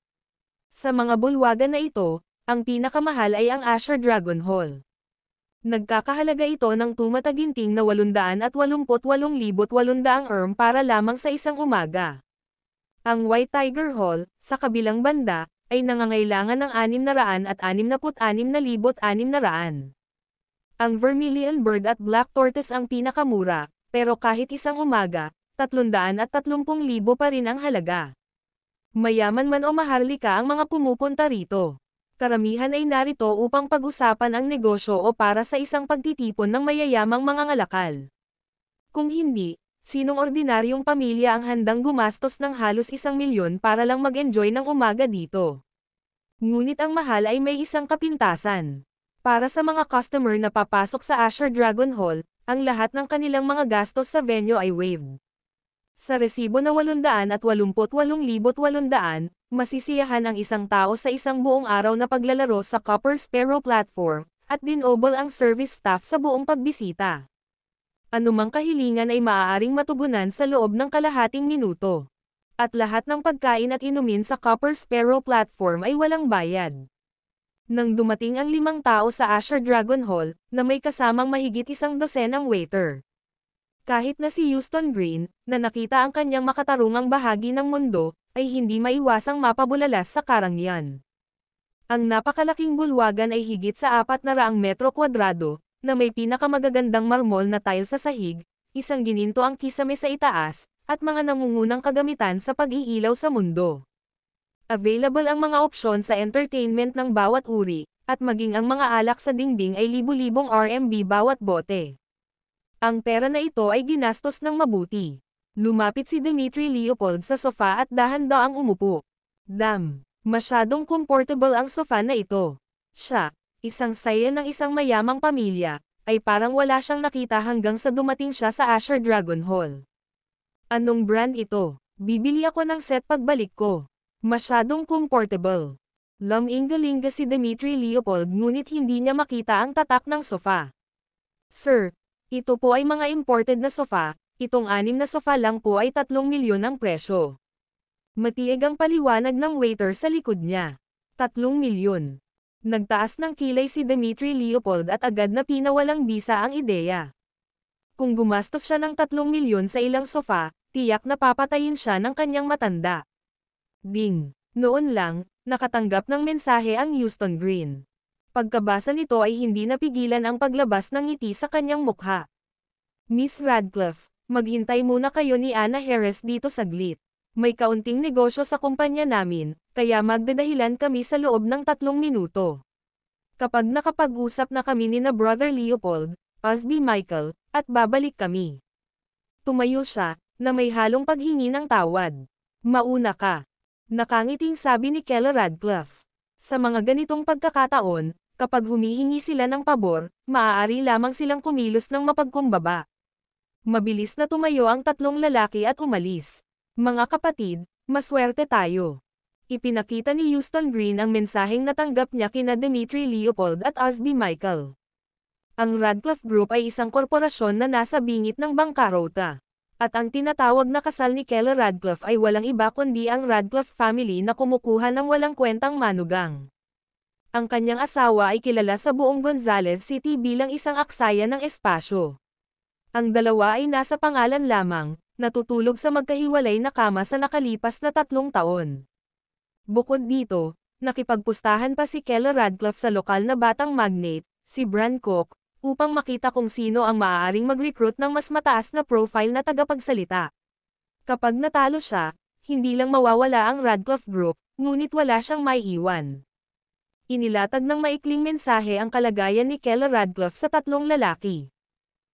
Sa mga bulwagan na ito, ang pinakamahal ay ang Azure Dragon Hall. Nagkakahalaga ito ng tumataginting na 888,800 para lamang sa isang umaga. Ang White Tiger Hall, sa kabilang banda, ay nangangailangan ng 666,600. Ang Vermilion Bird at Black Tortoise ang pinakamura, pero kahit isang umaga, 330,000 pa rin ang halaga. Mayaman man o maharlika ang mga pumupunta rito. Karamihan ay narito upang pag-usapan ang negosyo o para sa isang pagtitipon ng mayayamang mga ngalakal. Kung hindi, sinong ordinaryong pamilya ang handang gumastos ng halos 1,000,000 para lang mag-enjoy ng umaga dito? Ngunit ang mahal ay may isang kapintasan. Para sa mga customer na papasok sa Azure Dragon Hall, ang lahat ng kanilang mga gastos sa venue ay waived. Sa resibo na 888,800, masisiyahan ang isang tao sa isang buong araw na paglalaro sa Copper Sparrow platform, at dinobol ang service staff sa buong pagbisita. Anumang kahilingan ay maaaring matugunan sa loob ng kalahating minuto. At lahat ng pagkain at inumin sa Copper Sparrow platform ay walang bayad. Nang dumating ang 5 tao sa Azure Dragon Hall, na may kasamang mahigit 100 waiter. Kahit na si Houston Green, na nakita ang kanyang makatarungang bahagi ng mundo, ay hindi maiwasang mapabulalas sa karangyaan. Ang napakalaking bulwagan ay higit sa 400 metro kwadrado, na may pinakamagagandang marmol na tile sa sahig, isang gininto ang kisame sa itaas, at mga nangungunang kagamitan sa pag-iilaw sa mundo. Available ang mga opsyon sa entertainment ng bawat uri, at maging ang mga alak sa dingding ay libu-libong RMB bawat bote. Ang pera na ito ay ginastos ng mabuti. Lumapit si Dmitry Leopold sa sofa at dahan-daang umupo. Masyadong comfortable ang sofa na ito. Siya, isang saya ng isang mayamang pamilya, ay parang wala siyang nakita hanggang sa dumating siya sa Azure Dragon Hall. Anong brand ito? Bibili ako ng set pagbalik ko. Masyadong comfortable. Laming-galinga si Dmitry Leopold ngunit hindi niya makita ang tatak ng sofa. Sir, ito po ay mga imported na sofa, itong 6 na sofa lang po ay 3,000,000 ang presyo. Matiig ang paliwanag ng waiter sa likod niya. 3,000,000. Nagtaas ng kilay si Dmitry Leopold at agad na pinawalang bisa ang ideya. Kung gumastos siya ng 3,000,000 sa ilang sofa, tiyak na papatayin siya ng kanyang matanda. Ding! Noon lang, nakatanggap ng mensahe ang Houston Green. Pagkabasa nito ay hindi napigilan ang paglabas ng ngiti sa kanyang mukha. Miss Radcliffe, maghintay muna kayo ni Anna Harris dito saglit. May kaunting negosyo sa kumpanya namin, kaya magdadahilan kami sa loob ng 3 minuto. Kapag nakapag-usap na kami ni na Brother Leopold, Osby Michael, at babalik kami. Tumayo siya, na may halong paghingi ng tawad. Mauna ka. Nakangiting sabi ni Keller Radcliffe. Sa mga ganitong pagkakataon, kapag humihingi sila ng pabor, maaari lamang silang kumilos ng mapagkumbaba. Mabilis na tumayo ang 3 lalaki at umalis. Mga kapatid, maswerte tayo. Ipinakita ni Houston Green ang mensaheng natanggap niya kina Dmitry Leopold at Osby Michael. Ang Radcliffe Group ay isang korporasyon na nasa bingit ng bangkarota. At ang tinatawag na kasal ni Keller Radcliffe ay walang iba kundi ang Radcliffe family na kumukuha ng walang kwentang manugang. Ang kanyang asawa ay kilala sa buong Gonzales City bilang isang aksaya ng espasyo. Ang dalawa ay nasa pangalan lamang, natutulog sa magkahiwalay na kama sa nakalipas na 3 taon. Bukod dito, nakipagpustahan pa si Keller Radcliffe sa lokal na batang magnate, si Bran Cook, upang makita kung sino ang maaaring mag-recruit ng mas mataas na profile na tagapagsalita. Kapag natalo siya, hindi lang mawawala ang Radcliffe Group, ngunit wala siyang maiiwan. Inilatag ng maikling mensahe ang kalagayan ni Keller Radcliffe sa tatlong lalaki.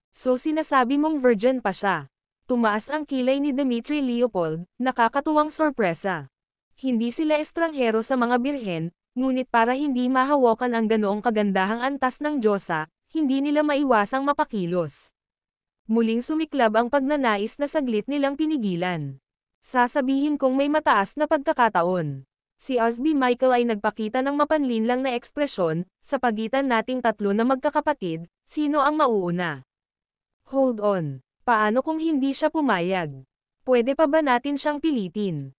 So sinasabi mong virgin pa siya. Tumaas ang kilay ni Dmitry Leopold, nakakatuwang sorpresa. Hindi sila estranghero sa mga birhen, ngunit para hindi mahawakan ang ganoong kagandahang antas ng Diyosa, hindi nila maiwasang mapakilos. Muling sumiklab ang pagnanais na saglit nilang pinigilan. Sasabihin kong may mataas na pagkakataon. Si Osby Michael ay nagpakita ng mapanlinlang na ekspresyon, sa pagitan nating tatlo na magkakapatid, sino ang mauuna? Hold on. Paano kung hindi siya pumayag? Pwede pa ba natin siyang pilitin?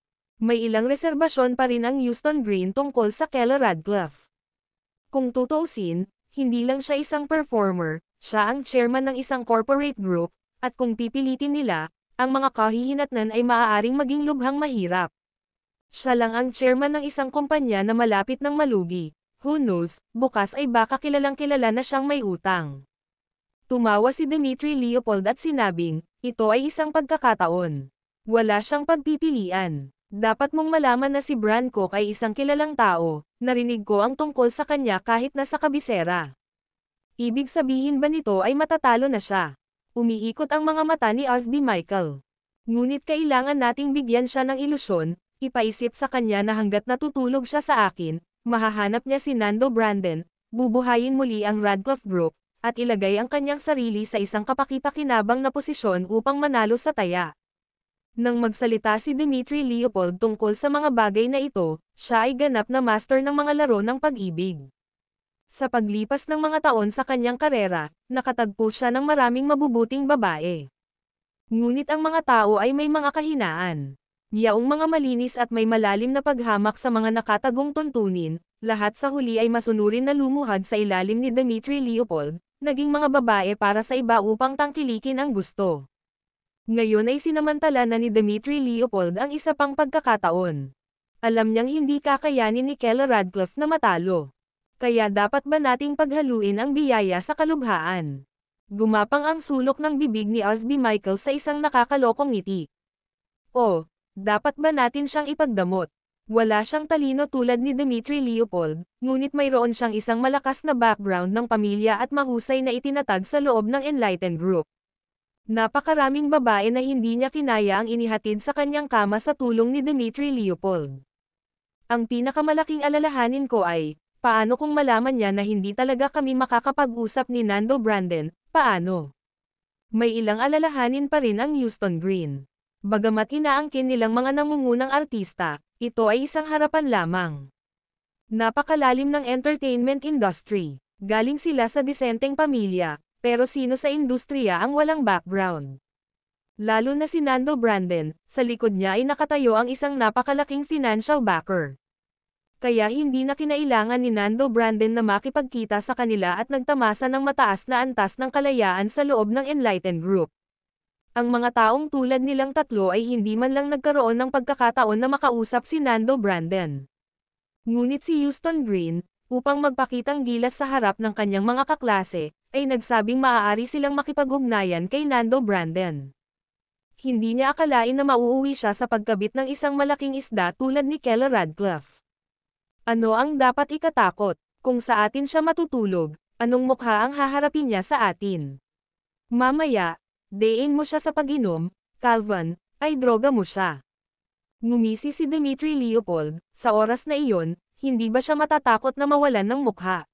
May ilang reserbasyon pa rin ang Houston Green tungkol sa Keller Radcliffe. Kung tutuusin, hindi lang siya isang performer, siya ang chairman ng isang corporate group, at kung pipilitin nila, ang mga kahihinatnan ay maaaring maging lubhang mahirap. Siya lang ang chairman ng isang kumpanya na malapit ng malugi. Who knows, bukas ay baka kilalang-kilala na siyang may utang. Tumawa si Dmitry Leopold at sinabing, ito ay isang pagkakataon. Wala siyang pagpipilian. Dapat mong malaman na si Bran Cook ay isang kilalang tao, narinig ko ang tungkol sa kanya kahit nasa kabisera. Ibig sabihin ba nito ay matatalo na siya? Umiikot ang mga mata ni Osby Michael. Ngunit kailangan nating bigyan siya ng ilusyon, ipaisip sa kanya na hanggat natutulog siya sa akin, mahahanap niya si Nando Brandon, bubuhayin muli ang Radcliffe Group, at ilagay ang kanyang sarili sa isang kapaki-pakinabang na posisyon upang manalo sa taya. Nang magsalita si Dmitry Leopold tungkol sa mga bagay na ito, siya ay ganap na master ng mga laro ng pag-ibig. Sa paglipas ng mga taon sa kanyang karera, nakatagpo siya ng maraming mabubuting babae. Ngunit ang mga tao ay may mga kahinaan. Yaong mga malinis at may malalim na paghamak sa mga nakatagong tuntunin, lahat sa huli ay masunurin na lumuhad sa ilalim ni Dmitry Leopold, naging mga babae para sa iba upang tangkilikin ang gusto. Ngayon ay sinamantala na ni Dmitry Leopold ang isa pang pagkakataon. Alam niyang hindi kakayanin ni Keller Radcliffe na matalo. Kaya dapat ba nating paghaluin ang biyaya sa kalubhaan? Gumapang ang sulok ng bibig ni Osby Michael sa isang nakakalokong ngiti. O, dapat ba natin siyang ipagdamot? Wala siyang talino tulad ni Dmitry Leopold, ngunit mayroon siyang isang malakas na background ng pamilya at mahusay na itinatag sa loob ng Enlightened Group. Napakaraming babae na hindi niya kinaya ang inihatid sa kanyang kama sa tulong ni Dmitry Leopold. Ang pinakamalaking alalahanin ko ay, paano kung malaman niya na hindi talaga kami makakapag-usap ni Nando Brandon, paano? May ilang alalahanin pa rin ang Houston Green. Bagamat inaangkin nilang mga nangungunang artista, ito ay isang harapan lamang. Napakalalim ng entertainment industry. Galing sila sa disenteng pamilya, pero sino sa industriya ang walang background? Lalo na si Nando Brandon, sa likod niya ay nakatayo ang isang napakalaking financial backer. Kaya hindi na kinailangan ni Nando Brandon na makipagkita sa kanila at nagtamasa ng mataas na antas ng kalayaan sa loob ng Enlightened Group. Ang mga taong tulad nilang tatlo ay hindi man lang nagkaroon ng pagkakataon na makausap si Nando Brandon. Ngunit si Houston Green, upang magpakitang gilas sa harap ng kanyang mga kaklase, ay nagsabing maaari silang makipag-ugnayan kay Nando Brandon. Hindi niya akalain na mauuwi siya sa pagkabit ng isang malaking isda tulad ni Keller Radcliffe. Ano ang dapat ikatakot? Kung sa atin siya matutulog, anong mukha ang haharapin niya sa atin? Mamaya, dein mo siya sa pag-inom, Calvin, ay droga mo siya. Ngumisi si Dmitry Leopold, sa oras na iyon, hindi ba siya matatakot na mawalan ng mukha?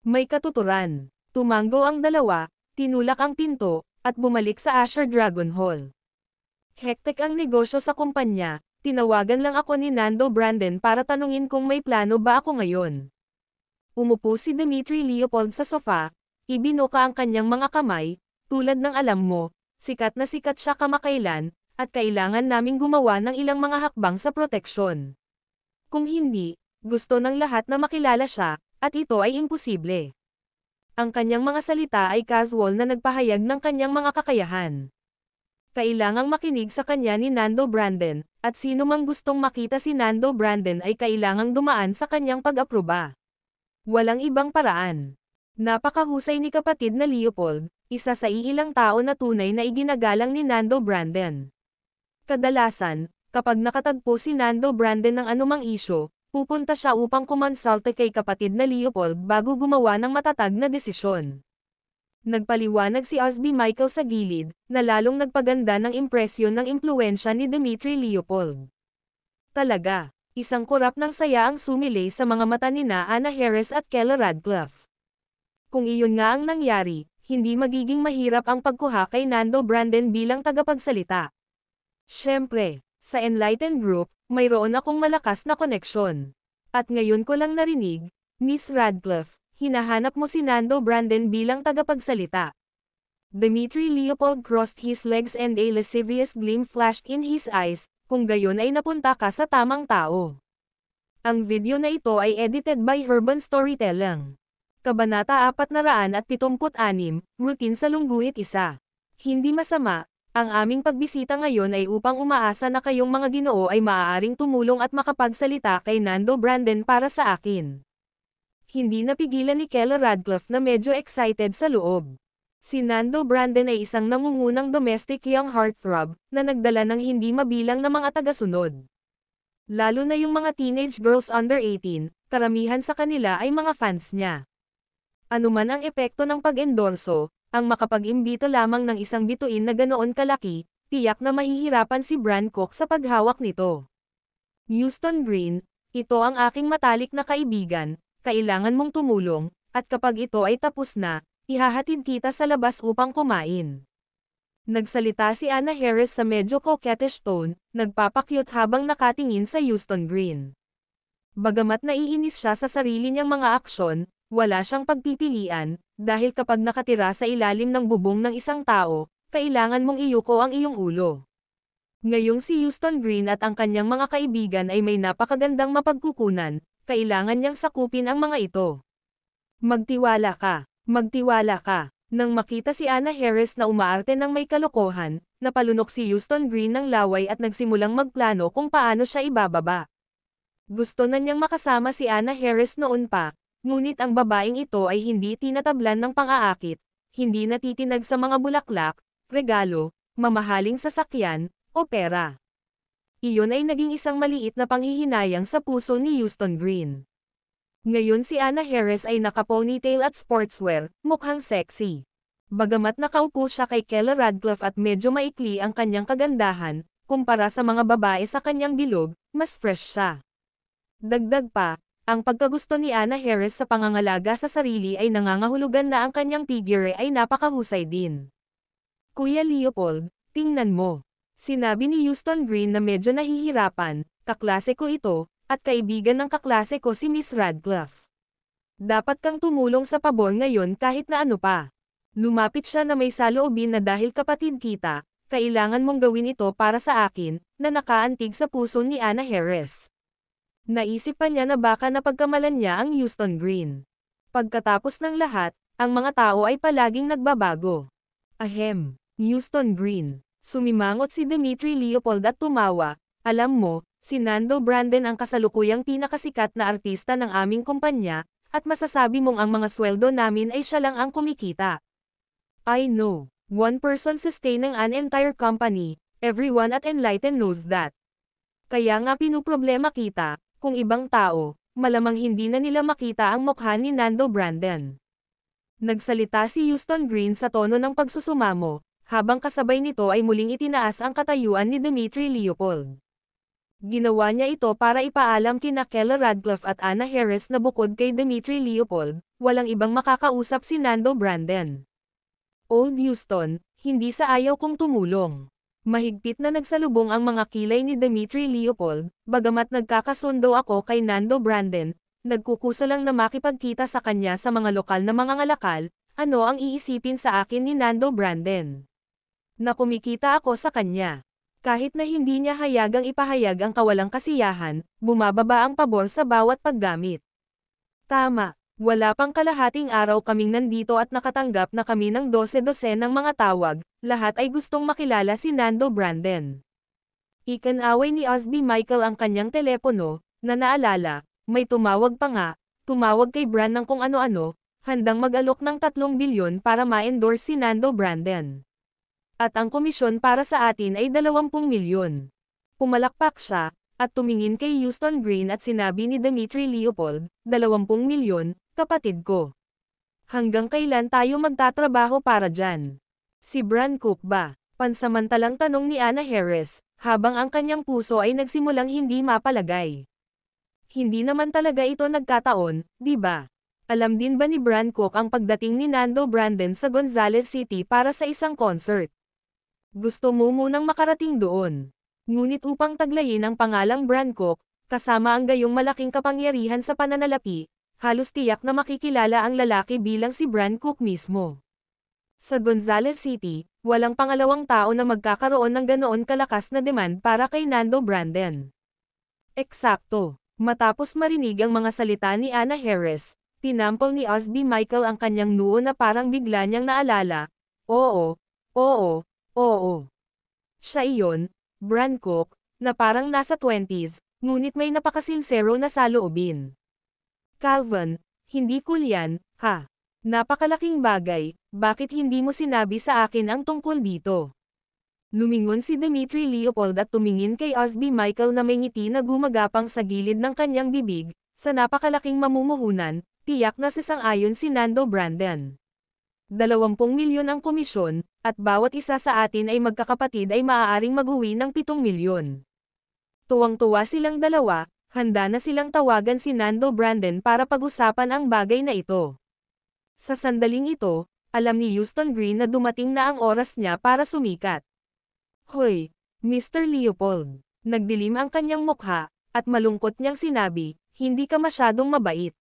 May katuturan. Tumango ang dalawa, tinulak ang pinto, at bumalik sa Asher Dragon Hall. Hektik ang negosyo sa kumpanya, tinawagan lang ako ni Nando Brandon para tanungin kung may plano ba ako ngayon. Umupo si Dmitry Leopold sa sofa, ibinuka ang kanyang mga kamay, tulad ng alam mo, sikat na sikat siya kamakailan, at kailangan naming gumawa ng ilang mga hakbang sa proteksyon. Kung hindi, gusto ng lahat na makilala siya, at ito ay imposible. Ang kanyang mga salita ay casual na nagpahayag ng kanyang mga kakayahan. Kailangang makinig sa kanya ni Nando Brandon, At sino mang gustong makita si Nando Brandon ay kailangang dumaan sa kanyang pag-aproba. Walang ibang paraan. Napakahusay ni kapatid na Leopold, isa sa iilang tao na tunay na iginagalang ni Nando Brandon. Kadalasan, kapag nakatagpo si Nando Brandon ng anumang isyu, pupunta siya upang kumonsulta kay kapatid na Leopold bago gumawa ng matatag na desisyon. Nagpaliwanag si Osby Michael sa gilid, na lalong nagpaganda ng impresyon ng impluwensya ni Dmitry Leopold. Talaga, isang kurap ng saya ang sumilay sa mga mata nina Anna Harris at Kelly Radcliffe. Kung iyon nga ang nangyari, hindi magiging mahirap ang pagkuha kay Nando Brandon bilang tagapagsalita. Siyempre, sa Enlightened Group, mayroon akong malakas na koneksyon. At ngayon ko lang narinig, Miss Radcliffe, hinahanap mo si Nando Brandon bilang tagapagsalita. Dmitry Leopold crossed his legs and a lascivious gleam flashed in his eyes, kung gayon ay napunta ka sa tamang tao. Ang video na ito ay edited by Urban Storytelling. Kabanata 476, Routine sa Lungguhit 1. Hindi masama, ang aming pagbisita ngayon ay upang umaasa na kayong mga Ginoo ay maaaring tumulong at makapagsalita kay Nando Brandon para sa akin. Hindi napigilan ni Kelly Radcliffe na medyo excited sa loob. Si Nando Brandon ay isang nangungunang domestic young heartthrob, na nagdala ng hindi mabilang na mga tagasunod. Lalo na yung mga teenage girls under 18, karamihan sa kanila ay mga fans niya. Anuman ang epekto ng pag-endorso, ang makapag-imbita lamang ng isang bituin na ganoon kalaki, tiyak na mahihirapan si Bran Cook sa paghawak nito. Houston Green, ito ang aking matalik na kaibigan, kailangan mong tumulong, at kapag ito ay tapos na, ihahatid kita sa labas upang kumain. Nagsalita si Anna Harris sa medyo coquettish tone, nagpapakyut habang nakatingin sa Houston Green. Bagamat naiinis siya sa sarili niyang mga aksyon, wala siyang pagpipilian, dahil kapag nakatira sa ilalim ng bubong ng isang tao, kailangan mong iyuko ang iyong ulo. Ngayong si Houston Green at ang kanyang mga kaibigan ay may napakagandang mapagkukunan, kailangan niyang sakupin ang mga ito. Magtiwala ka, magtiwala ka. Nang makita si Anna Harris na umaarte ng may kalokohan, napalunok si Houston Green ng laway at nagsimulang magplano kung paano siya ibababa. Gusto na niyang makasama si Anna Harris noon pa, ngunit ang babaeng ito ay hindi tinatablan ng pang-aakit, hindi natitinag sa mga bulaklak, regalo, mamahaling sasakyan, o pera. Iyon ay naging isang maliit na panghihinayang sa puso ni Houston Green. Ngayon si Anna Harris ay naka-ponytail at sportswear, mukhang sexy. Bagamat nakaupo siya kay Kelly Radcliffe at medyo maikli ang kanyang kagandahan, kumpara sa mga babae sa kanyang bilog, mas fresh siya. Dagdag pa, ang pagkagusto ni Anna Harris sa pangangalaga sa sarili ay nangangahulugan na ang kanyang figure ay napakahusay din. Kuya Leopold, tingnan mo. Sinabi ni Houston Green na medyo nahihirapan, kaklase ko ito, at kaibigan ng kaklase ko si Miss Radcliffe. Dapat kang tumulong sa pabor ngayon kahit na ano pa. Lumapit siya na may saloobin na dahil kapatid kita, kailangan mong gawin ito para sa akin, na nakaantig sa puso ni Anna Harris. Naisip pa niya na baka napagkamalan niya ang Houston Green. Pagkatapos ng lahat, ang mga tao ay palaging nagbabago. Ahem, Houston Green. Sumimangot si Dmitry Leopold at tumawa, alam mo, si Nando Brandon ang kasalukuyang pinakasikat na artista ng aming kumpanya, at masasabi mong ang mga sweldo namin ay siya lang ang kumikita. I know, one person sustaining an entire company, everyone at Enlighten knows that. Kaya nga pinuproblema kita, kung ibang tao, malamang hindi na nila makita ang mukha ni Nando Brandon. Nagsalita si Houston Green sa tono ng pagsusumamo, habang kasabay nito ay muling itinaas ang katayuan ni Dmitry Leopold. Ginawa niya ito para ipaalam kina Kelly Radcliffe at Anna Harris na bukod kay Dmitry Leopold, walang ibang makakausap si Nando Brandon. Old Houston, hindi sa ayaw kong tumulong. Mahigpit na nagsalubong ang mga kilay ni Dmitry Leopold, bagamat nagkakasundo ako kay Nando Brandon, nagkukusa lang na makipagkita sa kanya sa mga lokal na mga ngalakal, ano ang iisipin sa akin ni Nando Brandon? Na kumikita ako sa kanya. Kahit na hindi niya hayagang ipahayag ang kawalang kasiyahan, bumababa ang pabor sa bawat paggamit. Tama, wala pang kalahating araw kaming nandito at nakatanggap na kami ng 12 ng mga tawag, lahat ay gustong makilala si Nando Brandon. Ikanaway ni Osby Michael ang kanyang telepono, na naalala, may tumawag pa nga, tumawag kay Bran ng kung ano-ano, handang mag-alok ng 3 bilyon para ma-endorse si Nando Brandon. At ang komisyon para sa atin ay 20 milyon. Pumalakpak siya, at tumingin kay Houston Green at sinabi ni Dmitry Leopold, 20 milyon, kapatid ko. Hanggang kailan tayo magtatrabaho para dyan? Si Bran Cook ba? Pansamantalang tanong ni Anna Harris, habang ang kanyang puso ay nagsimulang hindi mapalagay. Hindi naman talaga ito nagkataon, di ba? Alam din ba ni Bran Cook ang pagdating ni Nando Brandon sa Gonzales City para sa isang concert? Gusto mo munang makarating doon. Ngunit upang taglayin ang pangalang Bran Cook, kasama ang gayong malaking kapangyarihan sa pananalapi, halos tiyak na makikilala ang lalaki bilang si Bran Cook mismo. Sa Gonzales City, walang pangalawang tao na magkakaroon ng ganoon kalakas na demand para kay Nando Brandon. Eksakto. Matapos marinig ang mga salita ni Anna Harris, tinampol ni Osby Michael ang kanyang noo na parang bigla niyang naalala. Oo, oo, oo. Siya iyon, Bran Cook, na parang nasa 20s, ngunit may napakasinsero na saloobin. Calvin, hindi cool yan, ha? Napakalaking bagay, bakit hindi mo sinabi sa akin ang tungkol dito? Lumingon si Dmitry Leopold at tumingin kay Osby Michael na may ngiti na gumagapang sa gilid ng kanyang bibig, sa napakalaking mamumuhunan, tiyak na sisang-ayon si Nando Brandon. 20 milyon ang komisyon, at bawat isa sa atin ay magkakapatid ay maaaring mag-uwi ng 7 milyon. Tuwang-tuwa silang dalawa, handa na silang tawagan si Nando Brandon para pag-usapan ang bagay na ito. Sa sandaling ito, alam ni Houston Green na dumating na ang oras niya para sumikat. Hoy, Mr. Leopold. Nagdilim ang kanyang mukha, at malungkot niyang sinabi, hindi ka masyadong mabait.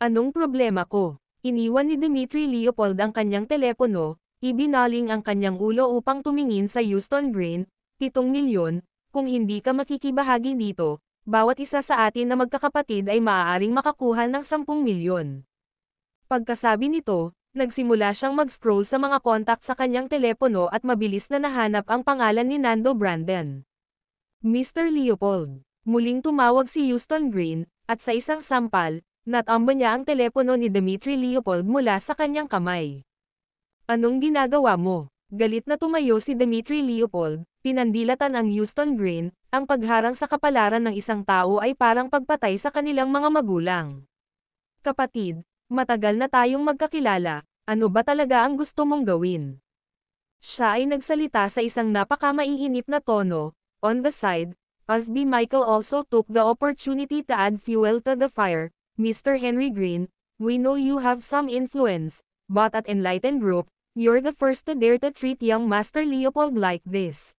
Anong problema ko? Iniwan ni Dmitry Leopold ang kanyang telepono, ibinaling ang kanyang ulo upang tumingin sa Houston Green, 7 milyon, kung hindi ka makikibahagi dito, bawat isa sa atin na magkakapatid ay maaaring makakuha ng 10 milyon. Pagkasabi nito, nagsimula siyang mag-scroll sa mga kontak sa kanyang telepono at mabilis na nahanap ang pangalan ni Nando Brandon. Mr. Leopold. Muling tumawag si Houston Green, at sa isang sampal, natamba niya ang telepono ni Dmitry Leopold mula sa kanyang kamay. Anong ginagawa mo? Galit na tumayo si Dmitry Leopold, pinandilatan ang Houston Green, ang pagharang sa kapalaran ng isang tao ay parang pagpatay sa kanilang mga magulang. Kapatid, matagal na tayong magkakilala, ano ba talaga ang gusto mong gawin? Siya ay nagsalita sa isang napakamaiinip na tono. On the side, Osby Michael also took the opportunity to add fuel to the fire. Mr. Henry Green, we know you have some influence, but at Enlightened Group, you're the first to dare to treat young Master Leopold like this.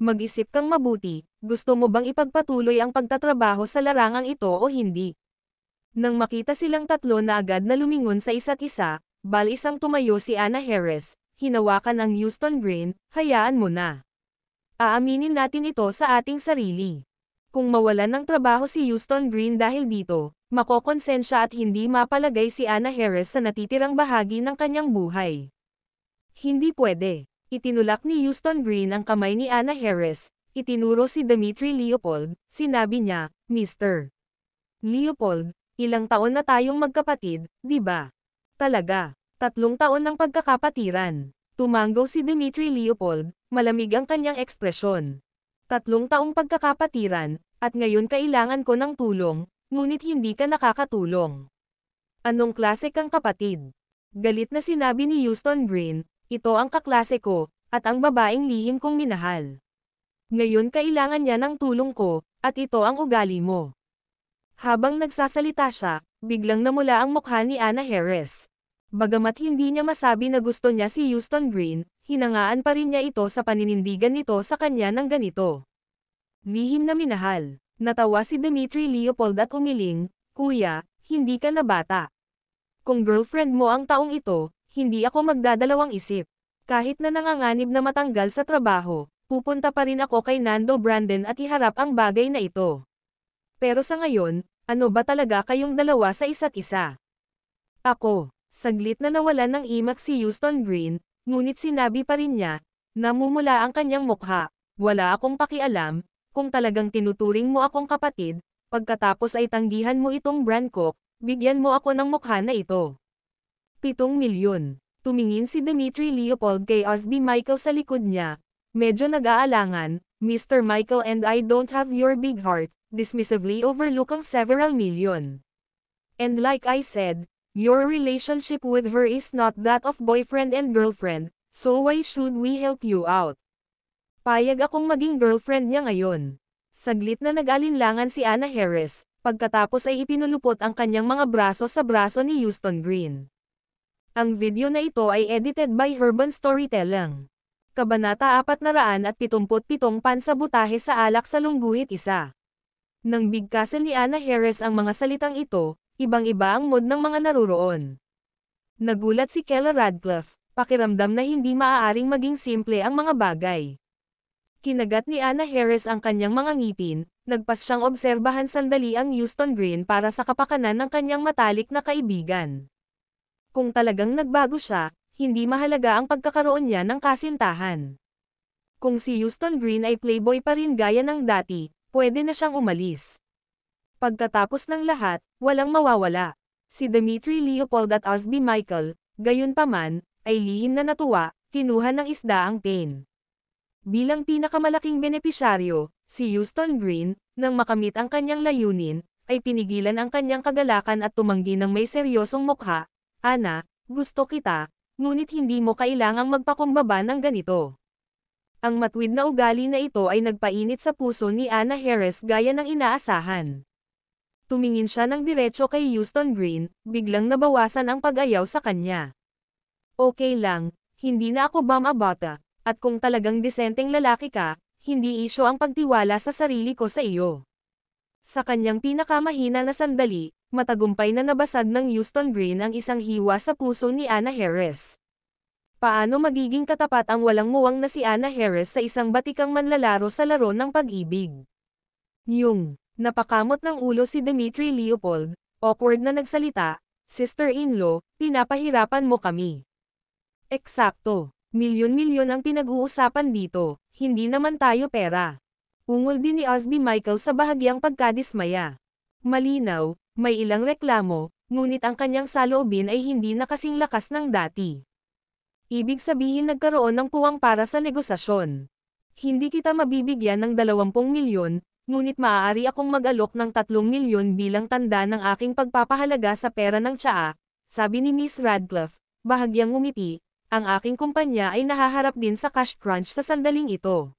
Mag-isip kang mabuti, gusto mo bang ipagpatuloy ang pagtatrabaho sa larangang ito o hindi? Nang makita silang tatlo na agad na lumingon sa isa't isa, isang tumayo si Anna Harris, hinawakan ang Houston Green, hayaan mo na. Aaminin natin ito sa ating sarili. Kung mawalan ng trabaho si Houston Green dahil dito, makokonsensya at hindi mapalagay si Anna Harris sa natitirang bahagi ng kanyang buhay. Hindi pwede. Itinulak ni Houston Green ang kamay ni Anna Harris, itinuro si Dmitry Leopold, sinabi niya, Mr. Leopold, ilang taon na tayong magkapatid, di ba? Talaga, 3 taon ng pagkakapatiran. Tumanggaw si Dmitry Leopold, malamig ang kanyang ekspresyon. 3 taong pagkakapatiran, at ngayon kailangan ko ng tulong, ngunit hindi ka nakakatulong. Anong klase kang kapatid? Galit na sinabi ni Houston Green, ito ang kaklase ko, at ang babaeng lihim kong minahal. Ngayon kailangan niya ng tulong ko, at ito ang ugali mo. Habang nagsasalita siya, biglang namula ang mukha ni Anna Harris. Bagamat hindi niya masabi na gusto niya si Houston Green, hinangaan pa rin niya ito sa paninindigan nito sa kanya ng ganito. Lihim na minahal. Natawa si Dmitry Leopold at umiling, Kuya, hindi ka na bata. Kung girlfriend mo ang taong ito, hindi ako magdadalawang isip. Kahit na nanganganib na matanggal sa trabaho, pupunta pa rin ako kay Nando Brandon at iharap ang bagay na ito. Pero sa ngayon, ano ba talaga kayong dalawa sa isa't isa? Ako, saglit na nawalan ng imak si Houston Green, ngunit sinabi pa rin niya, namumula ang kanyang mukha, Wala akong pakialam, kung talagang tinuturing mo akong kapatid, pagkatapos ay tanggihan mo itong brand cook, bigyan mo ako ng mukha na ito. 7 milyon. Tumingin si Dmitry Leopold kay Osby Michael sa likod niya. Medyo nag-aalangan, Mr. Michael and I don't have your big heart, dismissively overlook ang several million. And like I said, your relationship with her is not that of boyfriend and girlfriend, so why should we help you out? Payag akong maging girlfriend niya ngayon. Saglit na nag-alinlangan si Anna Harris, pagkatapos ay ipinulupot ang kanyang mga braso sa braso ni Houston Green. Ang video na ito ay edited by Urban Storytelling. Kabanata 477 Pansabotahe sa alak sa lungguhit isa. Nang bigkasan ni Anna Harris ang mga salitang ito, ibang-iba ang mood ng mga naruroon. Nagulat si Kella Radcliffe, pakiramdam na hindi maaaring maging simple ang mga bagay. Kinagat ni Anna Harris ang kanyang mga ngipin, nagpas siyang obserbahan sandali ang Houston Green para sa kapakanan ng kanyang matalik na kaibigan. Kung talagang nagbago siya, hindi mahalaga ang pagkakaroon niya ng kasintahan. Kung si Houston Green ay playboy pa rin gaya ng dati, pwede na siyang umalis. Pagkatapos ng lahat, walang mawawala. Si Dmitry Leopold at Osby Michael, gayunpaman, ay lihim na natuwa, kinuha ng isda ang pain. Bilang pinakamalaking benepisyaryo, si Houston Green, nang makamit ang kanyang layunin, ay pinigilan ang kanyang kagalakan at tumanggi ng may seryosong mukha. Ana, gusto kita, ngunit hindi mo kailangang magpakumbaba ng ganito. Ang matwid na ugali na ito ay nagpainit sa puso ni Anna Harris gaya ng inaasahan. Tumingin siya ng diretso kay Houston Green, biglang nabawasan ang pag-ayaw sa kanya. Okay lang, hindi na ako bumabata, at kung talagang disenteng lalaki ka, hindi isyo ang pagtiwala sa sarili ko sa iyo. Sa kanyang pinakamahina na sandali, matagumpay na nabasag ng Houston Green ang isang hiwa sa puso ni Anna Harris. Paano magiging katapat ang walang muwang na si Anna Harris sa isang batikang manlalaro sa laro ng pag-ibig? Napakamot ng ulo si Dmitry Leopold, awkward na nagsalita, sister-in-law, pinapahirapan mo kami. Eksakto, milyon-milyon ang pinag-uusapan dito, hindi naman tayo pera. Ungol din ni Osby Michael sa bahagyang pagkadismaya. Malinaw, may ilang reklamo, ngunit ang kanyang saloobin ay hindi na kasing lakas ng dati. Ibig sabihin nagkaroon ng puwang para sa negosasyon. Hindi kita mabibigyan ng 20 milyon, ngunit maaari akong mag-alok ng 3 milyon bilang tanda ng aking pagpapahalaga sa pera ng tsaa, sabi ni Miss Radcliffe, bahagyang ngumiti, ang aking kumpanya ay nahaharap din sa cash crunch sa sandaling ito.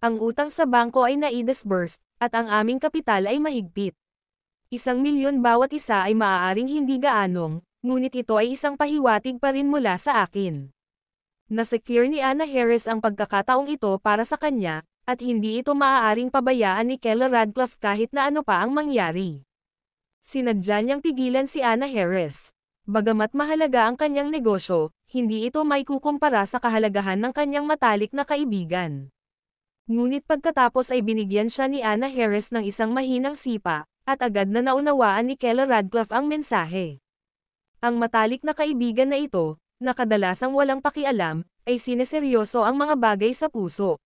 Ang utang sa bangko ay na-disburse, at ang aming kapital ay mahigpit. 1 milyon bawat isa ay maaaring hindi gaanong, ngunit ito ay isang pahiwatig pa rin mula sa akin. Nasecure ni Anna Harris ang pagkakataong ito para sa kanya, at hindi ito maaaring pabayaan ni Kella Radcliffe kahit na ano pa ang mangyari. Sinadya niyang pigilan si Anna Harris. Bagamat mahalaga ang kanyang negosyo, hindi ito may kukumpara sa kahalagahan ng kanyang matalik na kaibigan. Ngunit pagkatapos ay binigyan siya ni Anna Harris ng isang mahinang sipa, at agad na naunawaan ni Kella Radcliffe ang mensahe. Ang matalik na kaibigan na ito, na kadalasang walang pakialam, ay sineseryoso ang mga bagay sa puso.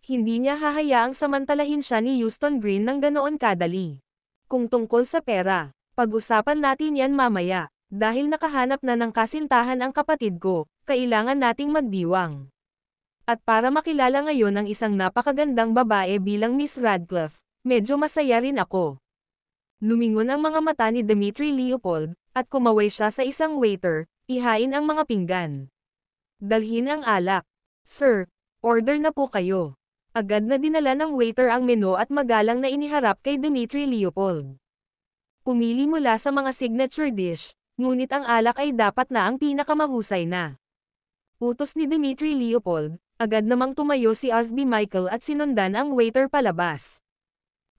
Hindi niya hahayaang samantalahin siya ni Houston Green ng ganoon kadali. Kung tungkol sa pera, pag-usapan natin yan mamaya, dahil nakahanap na ng kasintahan ang kapatid ko, kailangan nating magdiwang. At para makilala ngayon ang isang napakagandang babae bilang Miss Radcliffe, medyo masaya rin ako. Lumingon ang mga mata ni Dmitry Leopold, at kumaway siya sa isang waiter, ihain ang mga pinggan. Dalhin ang alak. Sir, order na po kayo. Agad na dinala ng waiter ang menu at magalang na iniharap kay Dmitry Leopold. Pumili mula sa mga signature dish, ngunit ang alak ay dapat na ang pinakamahusay na. Utos ni Dmitry Leopold, agad namang tumayo si Osby Michael at sinundan ang waiter palabas.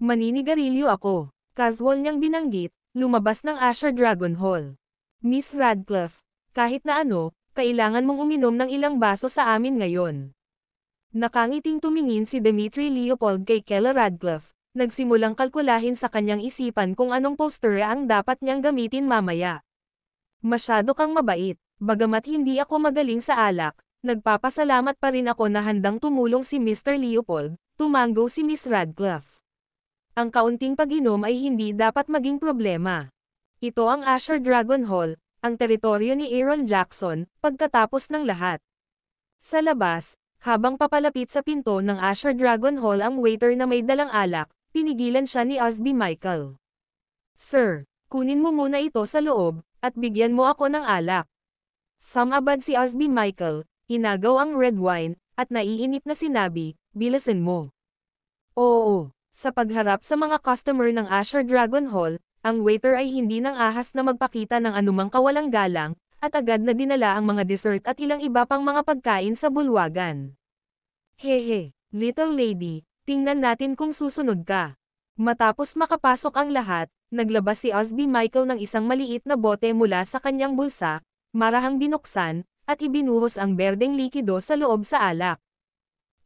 Maninigarilyo ako. Casual niyang binanggit, lumabas ng Asher Dragon Hall. Miss Radcliffe, kahit na ano, kailangan mong uminom ng ilang baso sa amin ngayon. Nakangiting tumingin si Dmitry Leopold kay Kella Radcliffe, nagsimulang kalkulahin sa kanyang isipan kung anong poster ang dapat niyang gamitin mamaya. Masyado kang mabait, bagamat hindi ako magaling sa alak, Nagpapasalamat pa rin ako na handang tumulong si Mr. Leopold, tumango si Miss Radcliffe. Ang kaunting pag-inom ay hindi dapat maging problema. Ito ang Azure Dragon Hall, ang teritoryo ni Aaron Jackson, pagkatapos ng lahat. Sa labas, habang papalapit sa pinto ng Azure Dragon Hall ang waiter na may dalang alak, pinigilan siya ni Osby Michael. Sir, kunin mo muna ito sa loob, at bigyan mo ako ng alak. Sumabad si Osby Michael, inagaw ang red wine, at naiinip na sinabi, bilasan mo. Oo. Sa pagharap sa mga customer ng Azure Dragon Hall, ang waiter ay hindi nang ahas na magpakita ng anumang kawalang galang, at agad na dinala ang mga dessert at ilang iba pang mga pagkain sa bulwagan. Hehe, little lady, tingnan natin kung susunod ka. Matapos makapasok ang lahat, naglabas si Osby Michael ng isang maliit na bote mula sa kanyang bulsa, marahang binuksan, at ibinuhos ang berdeng likido sa loob sa alak.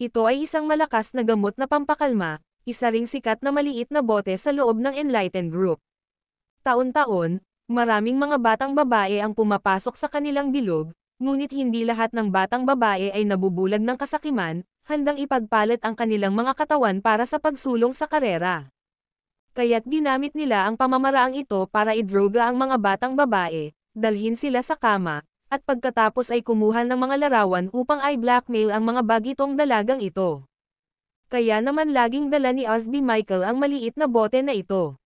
Ito ay isang malakas na gamot na pampakalma, isa ring sikat na maliit na bote sa loob ng Enlightened Group. Taon-taon, maraming mga batang babae ang pumapasok sa kanilang bilog, ngunit hindi lahat ng batang babae ay nabubulag ng kasakiman, handang ipagpalit ang kanilang mga katawan para sa pagsulong sa karera. Kaya't ginamit nila ang pamamaraang ito para idroga ang mga batang babae, dalhin sila sa kama, at pagkatapos ay kumuha ng mga larawan upang i-blackmail ang mga bagitong dalagang ito. Kaya naman laging dala ni Osby Michael ang maliit na bote na ito.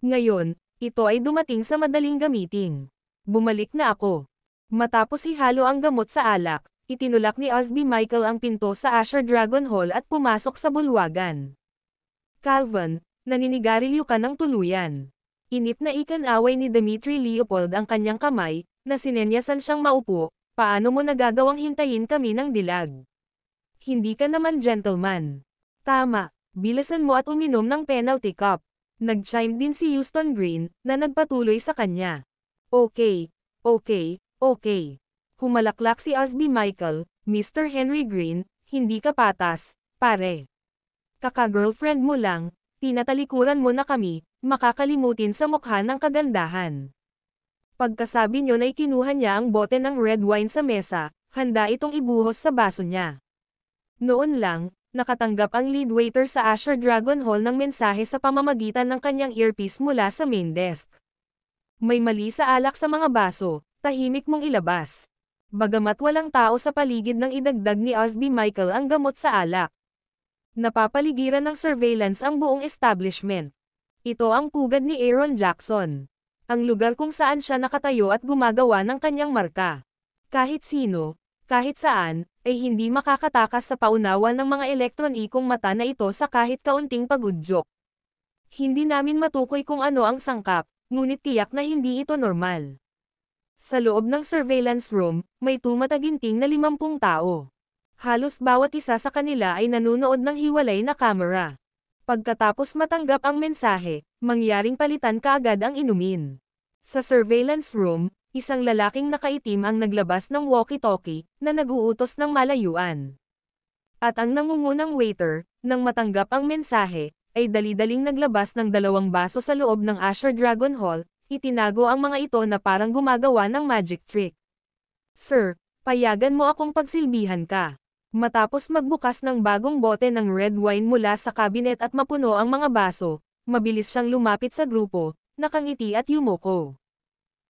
Ngayon, ito ay dumating sa madaling gamitin. Bumalik na ako. Matapos ihalo ang gamot sa alak, itinulak ni Osby Michael ang pinto sa Azure Dragon Hall at pumasok sa bulwagan. Calvin, naninigarilyo ka ng tuluyan. Inip na ikan-away ni Dmitry Leopold ang kanyang kamay, na sinenyasan siyang maupo, paano mo nagagawang hintayin kami ng dilag? Hindi ka naman gentleman. Tama, bilasan mo at uminom ng penalty cup. Nag-chime din si Houston Green, na nagpatuloy sa kanya. Okay. Humalaklak si Osby Michael, Mr. Henry Green, hindi ka patas, pare. Kaka-girlfriend mo lang, tinatalikuran mo na kami, makakalimutin sa mukha ng kagandahan. Pagkasabi niyo ay kinuha niya ang bote ng red wine sa mesa, handa itong ibuhos sa baso niya. Noon lang, nakatanggap ang lead waiter sa Azure Dragon Hall ng mensahe sa pamamagitan ng kanyang earpiece mula sa main desk. May mali sa alak sa mga baso, tahimik mong ilabas. Bagamat walang tao sa paligid nang idagdag ni Osby Michael ang gamot sa alak. Napapaligiran ng surveillance ang buong establishment. Ito ang pugad ni Aaron Jackson. Ang lugar kung saan siya nakatayo at gumagawa ng kanyang marka. Kahit sino, kahit saan, ay hindi makakatakas sa paunawan ng mga elektronikong mata na ito sa kahit kaunting pagudyok. Hindi namin matukoy kung ano ang sangkap, ngunit tiyak na hindi ito normal. Sa loob ng surveillance room, may tumataginting na 50 tao. Halos bawat isa sa kanila ay nanunood ng hiwalay na kamera. Pagkatapos matanggap ang mensahe, mangyaring palitan kaagad ang inumin. Sa surveillance room, isang lalaking nakaitim ang naglabas ng walkie-talkie, na nag-uutos ng malayuan. At ang nangungunang waiter, nang matanggap ang mensahe, ay dali-daling naglabas ng 2 baso sa loob ng Azure Dragon Hall, itinago ang mga ito na parang gumagawa ng magic trick. Sir, payagan mo akong pagsilbihan ka. Matapos magbukas ng bagong bote ng red wine mula sa kabinet at mapuno ang mga baso, mabilis siyang lumapit sa grupo, nakangiti at yumuko.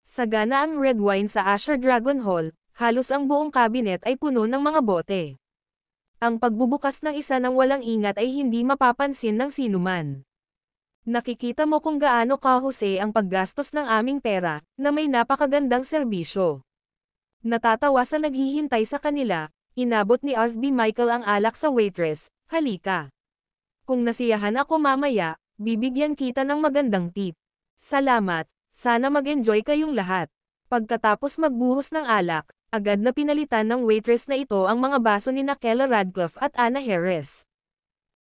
Sagana ang red wine sa Azure Dragon Hall, halos ang buong kabinet ay puno ng mga bote. Ang pagbubukas ng isa ng walang ingat ay hindi mapapansin ng sinuman. Nakikita mo kung gaano kahusay ang paggastos ng aming pera, na may napakagandang serbisyo. Natatawa sa naghihintay sa kanila, inabot ni Osby Michael ang alak sa waitress, halika. Kung nasiyahan ako mamaya, bibigyan kita ng magandang tip. Salamat, sana mag-enjoy kayong lahat. Pagkatapos magbuhos ng alak, agad na pinalitan ng waitress na ito ang mga baso ni Kella Radcliffe at Anna Harris.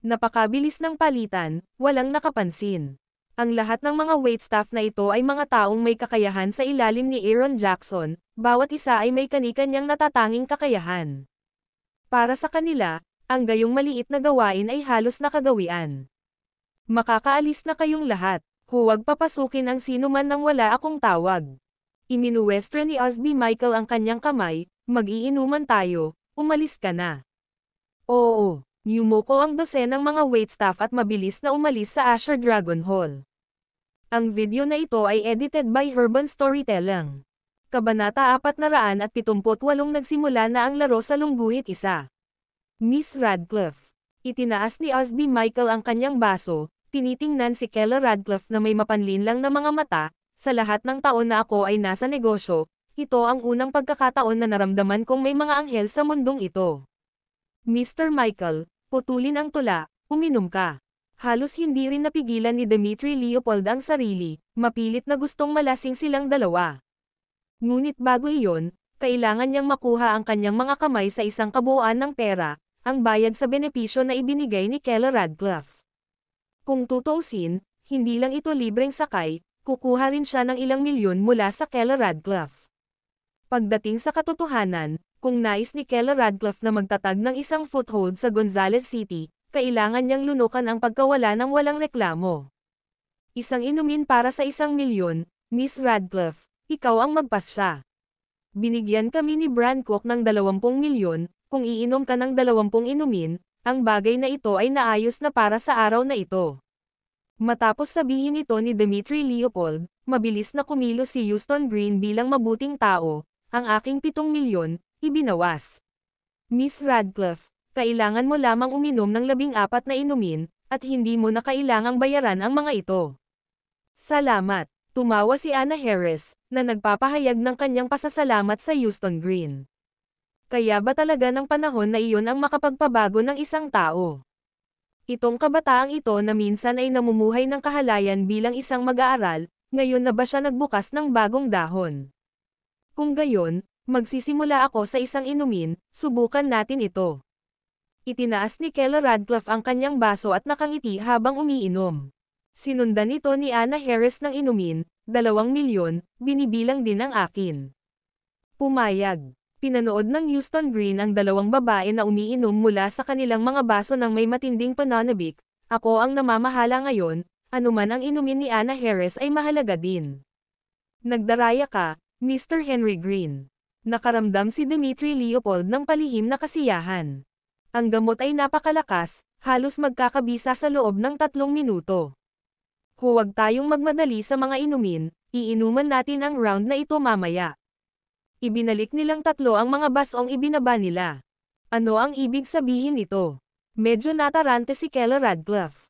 Napakabilis ng palitan, walang nakapansin. Ang lahat ng mga waitstaff na ito ay mga taong may kakayahan sa ilalim ni Aaron Jackson, bawat isa ay may kani-kanyang natatanging kakayahan. Para sa kanila, ang gayong maliit na gawain ay halos nakagawian. Makakaalis na kayong lahat, huwag papasukin ang sinuman nang wala akong tawag. Iminuwestra ni Osby Michael ang kanyang kamay, mag-iinuman tayo, umalis ka na. Oo, yumuko ang dosenang mga waitstaff at mabilis na umalis sa Asher Dragon Hall. Ang video na ito ay edited by Herban Storytelling. Kabanata 478 nagsimula na ang laro sa lungguhit isa. Miss Radcliffe. Itinaas ni Osby Michael ang kanyang baso, tinitingnan si Keller Radcliffe na may mapanlinlang na mga mata. Sa lahat ng taon na ako ay nasa negosyo, ito ang unang pagkakataon na naramdaman kong may mga anghel sa mundong ito. Mr. Michael, putulin ang tula, uminom ka. Halos hindi rin napigilan ni Dmitry Leopold ang sarili, mapilit na gustong malasing silang dalawa. Ngunit bago iyon, kailangan niyang makuha ang kanyang mga kamay sa isang kabuuan ng pera, ang bayad sa benepisyo na ibinigay ni Keller Radcliffe. Kung tutuusin, hindi lang ito libreng sakay, kukuha rin siya ng ilang milyon mula sa Keller Radcliffe. Pagdating sa katotohanan, kung nais ni Keller Radcliffe na magtatag ng isang foothold sa Gonzales City, kailangan niyang lunukan ang pagkawala ng walang reklamo. Isang inumin para sa 1 milyon, Miss Radcliffe, ikaw ang magpasya. Binigyan kami ni Brancock ng 20 milyon, kung iinom ka ng 20 inumin, ang bagay na ito ay naayos na para sa araw na ito. Matapos sabihin ito ni Dmitry Leopold, mabilis na kumilos si Houston Green bilang mabuting tao, ang aking 7 milyon, ibinawas. Miss Radcliffe, kailangan mo lamang uminom ng 14 na inumin, at hindi mo na kailangang bayaran ang mga ito. Salamat. Tumawa si Anna Harris, na nagpapahayag ng kanyang pasasalamat sa Houston Green. Kaya ba talaga ng panahon na iyon ang makapagpabago ng isang tao? Itong kabataang ito na minsan ay namumuhay ng kahalayan bilang isang mag-aaral, ngayon na ba siya nagbukas ng bagong dahon? Kung gayon, magsisimula ako sa isang inumin, subukan natin ito. Itinaas ni Keller Radcliffe ang kanyang baso at nakangiti habang umiinom. Sinundan ito ni Anna Harris ng inumin, 2 milyon, binibilang din ang akin. Pumayag. Pinanood ng Houston Green ang 2 babae na umiinom mula sa kanilang mga baso ng may matinding pananabik. Ako ang namamahala ngayon, anuman ang inumin ni Anna Harris ay mahalaga din. Nagdaraya ka, Mr. Henry Green. Nakaramdam si Dmitry Leopold ng palihim na kasiyahan. Ang gamot ay napakalakas, halos magkakabisa sa loob ng 3 minuto. Huwag tayong magmadali sa mga inumin, iinuman natin ang round na ito mamaya. Ibinalik nilang 3 ang mga basong ibinaba nila. Ano ang ibig sabihin nito? Medyo natarante si Keller Radcliffe.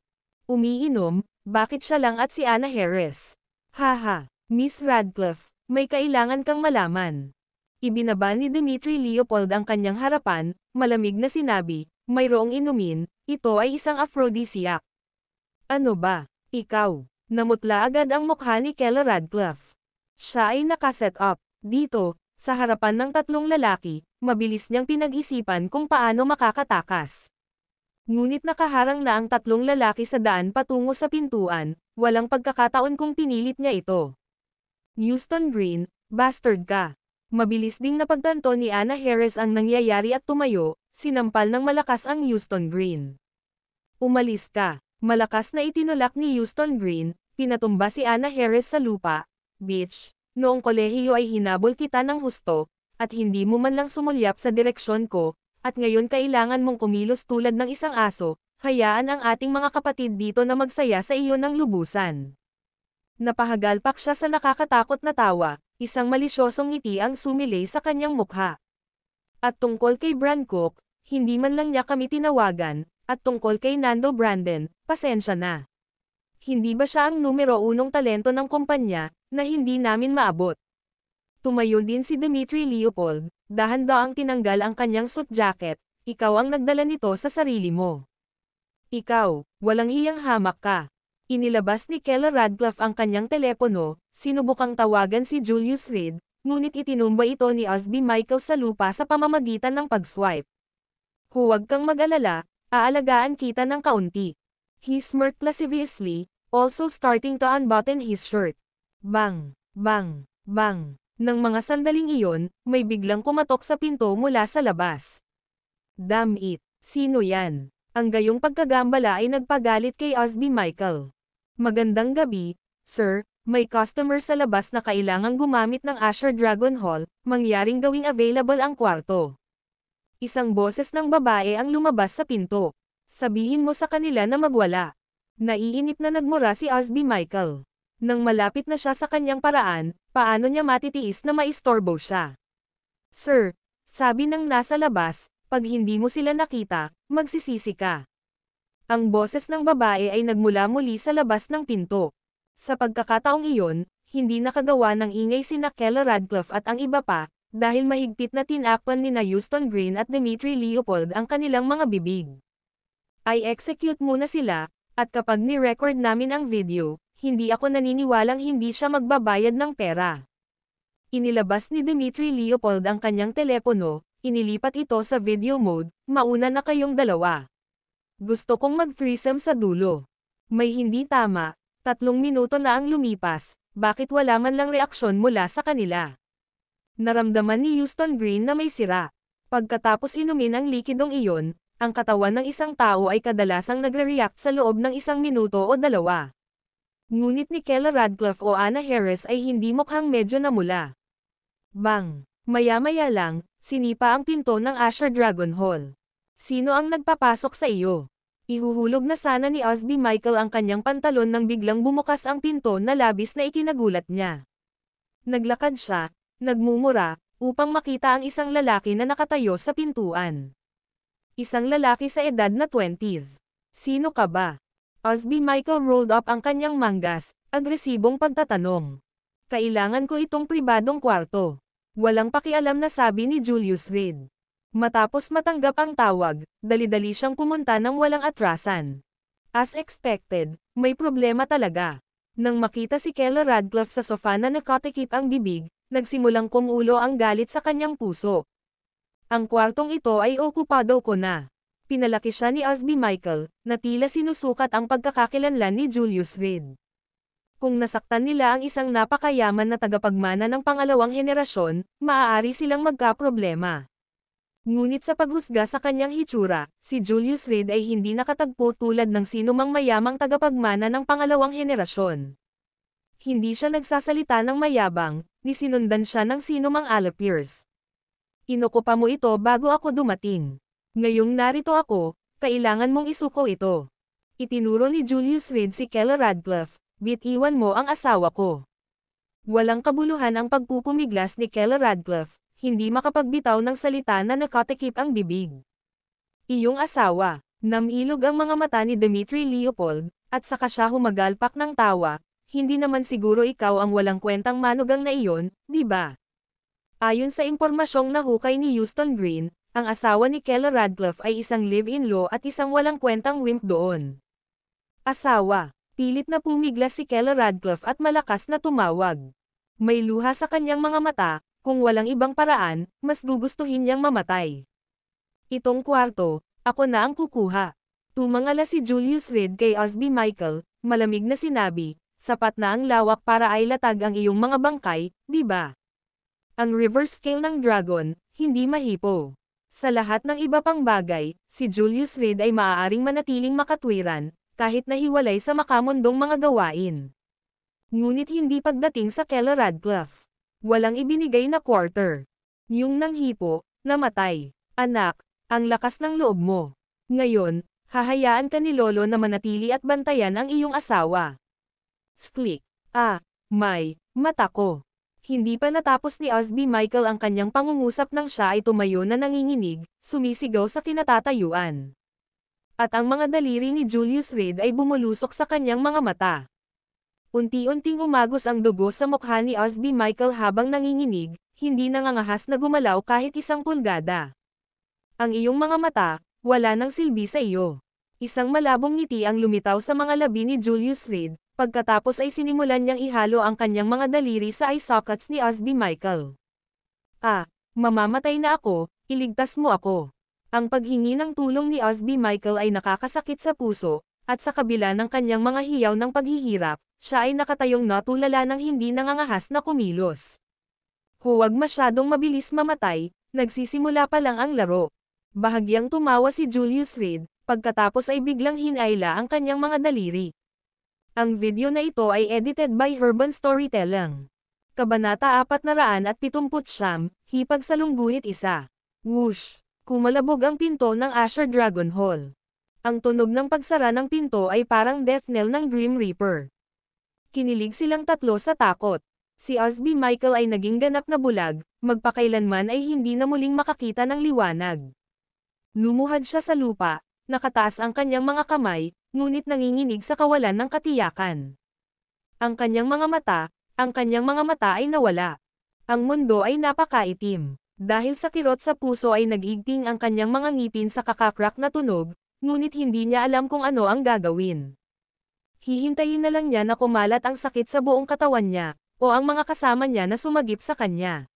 Umiinom, bakit siya lang at si Anna Harris? Haha, Miss Radcliffe, may kailangan kang malaman. Ibinaba ni Dmitry Leopold ang kanyang harapan, malamig na sinabi, mayroong inumin, ito ay isang aphrodisiac. Ano ba? Ikaw. Namutla agad ang mukha ni Keller Radcliffe. Siya ay nakaset up. Dito, sa harapan ng 3 lalaki, mabilis niyang pinag-isipan kung paano makakatakas. Ngunit nakaharang na ang 3 lalaki sa daan patungo sa pintuan, walang pagkakataon kung pinilit niya ito. Houston Green, bastard ka. Mabilis ding napagtanto ni Anna Harris ang nangyayari at tumayo, sinampal ng malakas ang Houston Green. Umalis ka. Malakas na itinulak ni Houston Green, pinatumba si Anna Harris sa lupa. Bitch, noong kolehiyo ay hinabol kita ng husto, at hindi mo man lang sumulyap sa direksyon ko, at ngayon kailangan mong kumilos tulad ng isang aso, hayaan ang ating mga kapatid dito na magsaya sa iyo ng lubusan. Napahagalpak siya sa nakakatakot na tawa, isang malisyosong ngiti ang sumilay sa kanyang mukha. At tungkol kay Brancock, hindi man lang niya kami tinawagan, at tungkol kay Nando Brandon, pasensya na. Hindi ba siya ang numero 1 talento ng kumpanya, na hindi namin maabot? Tumayo din si Dmitry Leopold, dahan-daang tinanggal ang kanyang suit jacket, ikaw ang nagdala nito sa sarili mo. Ikaw, walang hiyang hamak ka. Inilabas ni Keller Radcliffe ang kanyang telepono, sinubukang tawagan si Julius Reed, ngunit itinumba ito ni Osby Michael sa lupa sa pamamagitan ng pag-swipe. Huwag kang mag-alala, aalagaan kita ng kaunti. He smirked lasciviously, also starting to unbutton his shirt. Bang! Bang! Bang! Nang mga sandaling iyon, may biglang kumatok sa pinto mula sa labas. Damn it! Sino yan? Ang gayong pagkagambala ay nagpagalit kay Osby Michael. Magandang gabi, sir, may customer sa labas na kailangang gumamit ng Asher Dragon Hall, mangyaring gawing available ang kwarto. Isang boses ng babae ang lumabas sa pinto. Sabihin mo sa kanila na magwala. Naiinip na nagmura si Osby Michael. Nang malapit na siya sa kanyang paraan, paano niya matitiis na maistorbo siya? Sir, sabi ng nasa labas, pag hindi mo sila nakita, magsisisi ka. Ang boses ng babae ay nagmula muli sa labas ng pinto. Sa pagkakataong iyon, hindi nakagawa ng ingay sina Kella Radcliffe at ang iba pa, dahil mahigpit na tinakpan ni na Houston Green at Dimitri Leopold ang kanilang mga bibig. I execute muna sila, at kapag ni-record namin ang video, hindi ako naniniwalang hindi siya magbabayad ng pera. Inilabas ni Dimitri Leopold ang kanyang telepono, inilipat ito sa video mode, mauna na kayong dalawa. Gusto kong mag-threesome sa dulo. May hindi tama, 3 minuto na ang lumipas, bakit wala man lang reaksyon mula sa kanila? Naramdaman ni Houston Green na may sira. Pagkatapos inumin ang likidong iyon, ang katawan ng isang tao ay kadalasang nagre-react sa loob ng 1 minuto o 2. Ngunit ni Kella Radcliffe o Anna Harris ay hindi mukhang medyo namula. Bang! Maya-maya lang, sinipa ang pinto ng Asher Dragon Hall. Sino ang nagpapasok sa iyo? Ihuhulog na sana ni Osby Michael ang kanyang pantalon nang biglang bumukas ang pinto na labis na ikinagulat niya. Naglakad siya, nagmumura, upang makita ang isang lalaki na nakatayo sa pintuan. Isang lalaki sa edad na 20s. Sino ka ba? Osby Michael rolled up ang kanyang manggas, agresibong pagtatanong. Kailangan ko itong pribadong kwarto. Walang pakialam na sabi ni Julius Reed. Matapos matanggap ang tawag, dali-dali siyang pumunta ng walang atrasan. As expected, may problema talaga. Nang makita si Kella Radcliffe sa sofa na nakatikip ang bibig, nagsimulang kumulo ang galit sa kanyang puso. Ang kwartong ito ay okupado ko na. Pinalaki siya ni Osby Michael, na tila sinusukat ang pagkakakilanlan ni Julius Reed. Kung nasaktan nila ang isang napakayaman na tagapagmana ng pangalawang henerasyon, maaari silang magkaproblema. Ngunit sa paghusga sa kanyang hitsura, si Julius Reed ay hindi nakatagpo tulad ng sinumang mayamang tagapagmana ng pangalawang henerasyon. Hindi siya nagsasalita ng mayabang, ni sinundan siya ng sinumang Alapiers. Inukupa mo ito bago ako dumating. Ngayong narito ako, kailangan mong isuko ito. Itinuro ni Julius Reed si Kella Radcliffe, bitiwan mo ang asawa ko. Walang kabuluhan ang pagpupumiglas ni Kella Radcliffe, hindi makapagbitaw ng salita na nakatikip ang bibig. Iyong asawa, namilog ang mga mata ni Dimitri Leopold, at saka siya humagalpak ng tawa, hindi naman siguro ikaw ang walang kwentang manugang na iyon, di ba? Ayon sa impormasyong nahukay ni Houston Green, ang asawa ni Kella Radcliffe ay isang live-in law at isang walang kwentang wimp doon. Asawa, pilit na pumiglas si Kella Radcliffe at malakas na tumawag. May luha sa kanyang mga mata, kung walang ibang paraan, mas gugustuhin niyang mamatay. Itong kwarto, ako na ang kukuha. Tumangala si Julius Reed kay Osby Michael, malamig na sinabi, sapat na ang lawak para ay latag ang iyong mga bangkay, di ba? Ang reverse scale ng dragon, hindi mahipo. Sa lahat ng iba pang bagay, si Julius Reed ay maaaring manatiling makatwiran, kahit nahiwalay sa makamundong mga gawain. Ngunit hindi pagdating sa Kella Radcliffe. Walang ibinigay na quarter. Yung nanghipo, namatay. Anak, ang lakas ng loob mo. Ngayon, hahayaan ka ni Lolo na manatili at bantayan ang iyong asawa. Sklik. May, mata ko. Hindi pa natapos ni Osby Michael ang kanyang pangungusap nang siya ay tumayo na nanginginig, sumisigaw sa kinatatayuan. At ang mga daliri ni Julius Reed ay bumulusok sa kanyang mga mata. Unti-unting umagos ang dugo sa mukha ni Osby Michael habang nanginginig, hindi nangangahas na gumalaw kahit 1 pulgada. Ang iyong mga mata, wala nang silbi sa iyo. Isang malabong ngiti ang lumitaw sa mga labi ni Julius Reed, pagkatapos ay sinimulan niyang ihalo ang kanyang mga daliri sa eye sockets ni Osby Michael. Mamamatay na ako, iligtas mo ako. Ang paghingi ng tulong ni Osby Michael ay nakakasakit sa puso, at sa kabila ng kanyang mga hiyaw ng paghihirap, siya ay nakatayong natulala ng hindi nangangahas na kumilos. Huwag masyadong mabilis mamatay, nagsisimula pa lang ang laro. Bahagyang tumawa si Julius Reed, pagkatapos ay biglang hinayla ang kanyang mga daliri. Ang video na ito ay edited by Urban Storytelling. Kabanata 479, Hipag sa Lungguhit 1. Whoosh! Kumalabog ang pinto ng Asher Dragon Hall. Ang tunog ng pagsara ng pinto ay parang death knell ng Grim Reaper. Kinilig silang tatlo sa takot. Si Osby Michael ay naging ganap na bulag, magpakailanman ay hindi na muling makakita ng liwanag. Lumuhad siya sa lupa, nakataas ang kanyang mga kamay, ngunit nanginginig sa kawalan ng katiyakan. Ang kanyang mga mata ay nawala. Ang mundo ay napakaitim. Dahil sa kirot sa puso ay nag-igting ang kanyang mga ngipin sa kakakrak na tunog, ngunit hindi niya alam kung ano ang gagawin. Hihintayin na lang niya na kumalat ang sakit sa buong katawan niya, o ang mga kasama niya na sumagip sa kanya.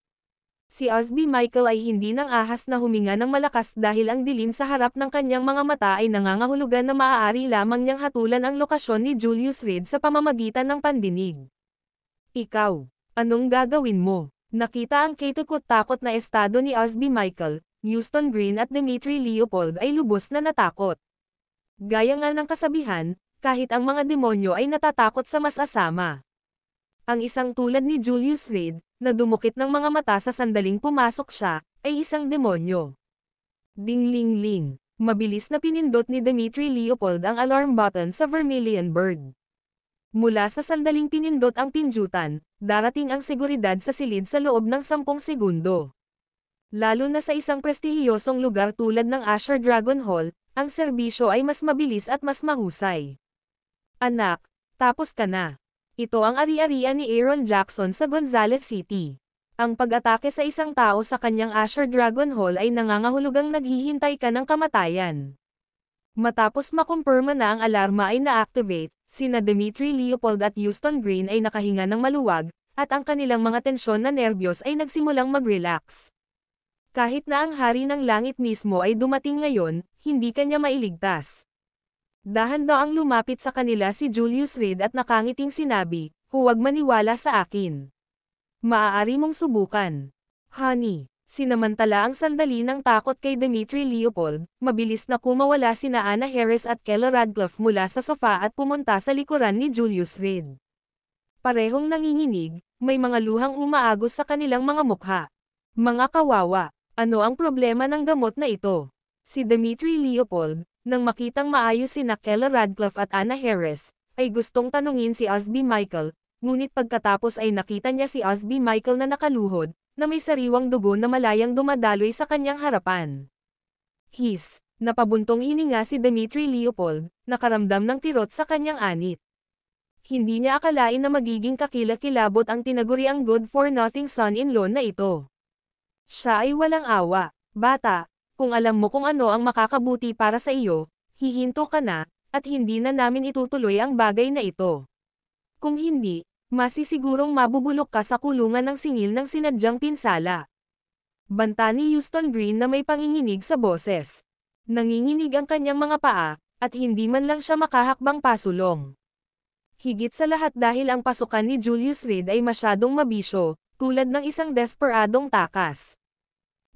Si Osby Michael ay hindi nang ahas na huminga ng malakas dahil ang dilim sa harap ng kanyang mga mata ay nangangahulugan na maaari lamang niyang hatulan ang lokasyon ni Julius Reed sa pamamagitan ng pandinig. Ikaw, anong gagawin mo? Nakita ang katakot na estado ni Osby Michael, Houston Green at Dmitry Leopold ay lubos na natakot. Gaya nga ng kasabihan, kahit ang mga demonyo ay natatakot sa mas asama. Ang isang tulad ni Julius Reed, na dumukit ng mga mata sa sandaling pumasok siya, ay isang demonyo. Ding-ling-ling, mabilis na pinindot ni Dmitry Leopold ang alarm button sa Vermilion Bird. Mula sa sandaling pinindot ang pindutan, darating ang seguridad sa silid sa loob ng 10 segundo. Lalo na sa isang prestihiyosong lugar tulad ng Asher Dragon Hall, ang serbisyo ay mas mabilis at mas mahusay. Anak, tapos ka na. Ito ang ari-arian ni Aaron Jackson sa Gonzales City. Ang pag-atake sa isang tao sa kanyang Asher Dragon Hall ay nangangahulugang naghihintay ka ng kamatayan. Matapos makumpirma na ang alarma ay na-activate, sina Dmitry Leopold at Houston Green ay nakahinga ng maluwag, at ang kanilang mga tensyon na nerbiyos ay nagsimulang mag-relax. Kahit na ang hari ng langit mismo ay dumating ngayon, hindi kanya mailigtas. Dahan-daang lumapit sa kanila si Julius Reed at nakangiting sinabi, "Huwag maniwala sa akin. Maaari mong subukan." Honey. Sinamantala ang sandali ng takot kay Dmitry Leopold, mabilis na kumawala sina Anna Harris at Kella Radcliffe mula sa sofa at pumunta sa likuran ni Julius Reed. Parehong nanginginig, may mga luhang umaagos sa kanilang mga mukha. Mga kawawa, ano ang problema ng gamot na ito? Si Dmitry Leopold, nang makitang maayos sina Kella Radcliffe at Anna Harris, ay gustong tanungin si Osby Michael, ngunit pagkatapos ay nakita niya si Osby Michael na nakaluhod, na may sariwang dugo na malayang dumadaloy sa kanyang harapan. Napabuntong hininga si Dmitry Leopold, nakaramdam ng kirot sa kanyang anit. Hindi niya akalain na magiging kakilakilabot ang tinaguriang good-for-nothing son-in-law na ito. Siya ay walang awa. Bata, kung alam mo kung ano ang makakabuti para sa iyo, hihinto ka na, at hindi na namin itutuloy ang bagay na ito. Kung hindi, masisigurong mabubulok ka sa kulungan ng singil ng sinadyang pinsala. Banta ni Houston Green na may panginginig sa boses. Nanginginig ang kanyang mga paa, at hindi man lang siya makahakbang pasulong. Higit sa lahat dahil ang pasukan ni Julius Reed ay masyadong mabisyo, tulad ng isang desperadong takas.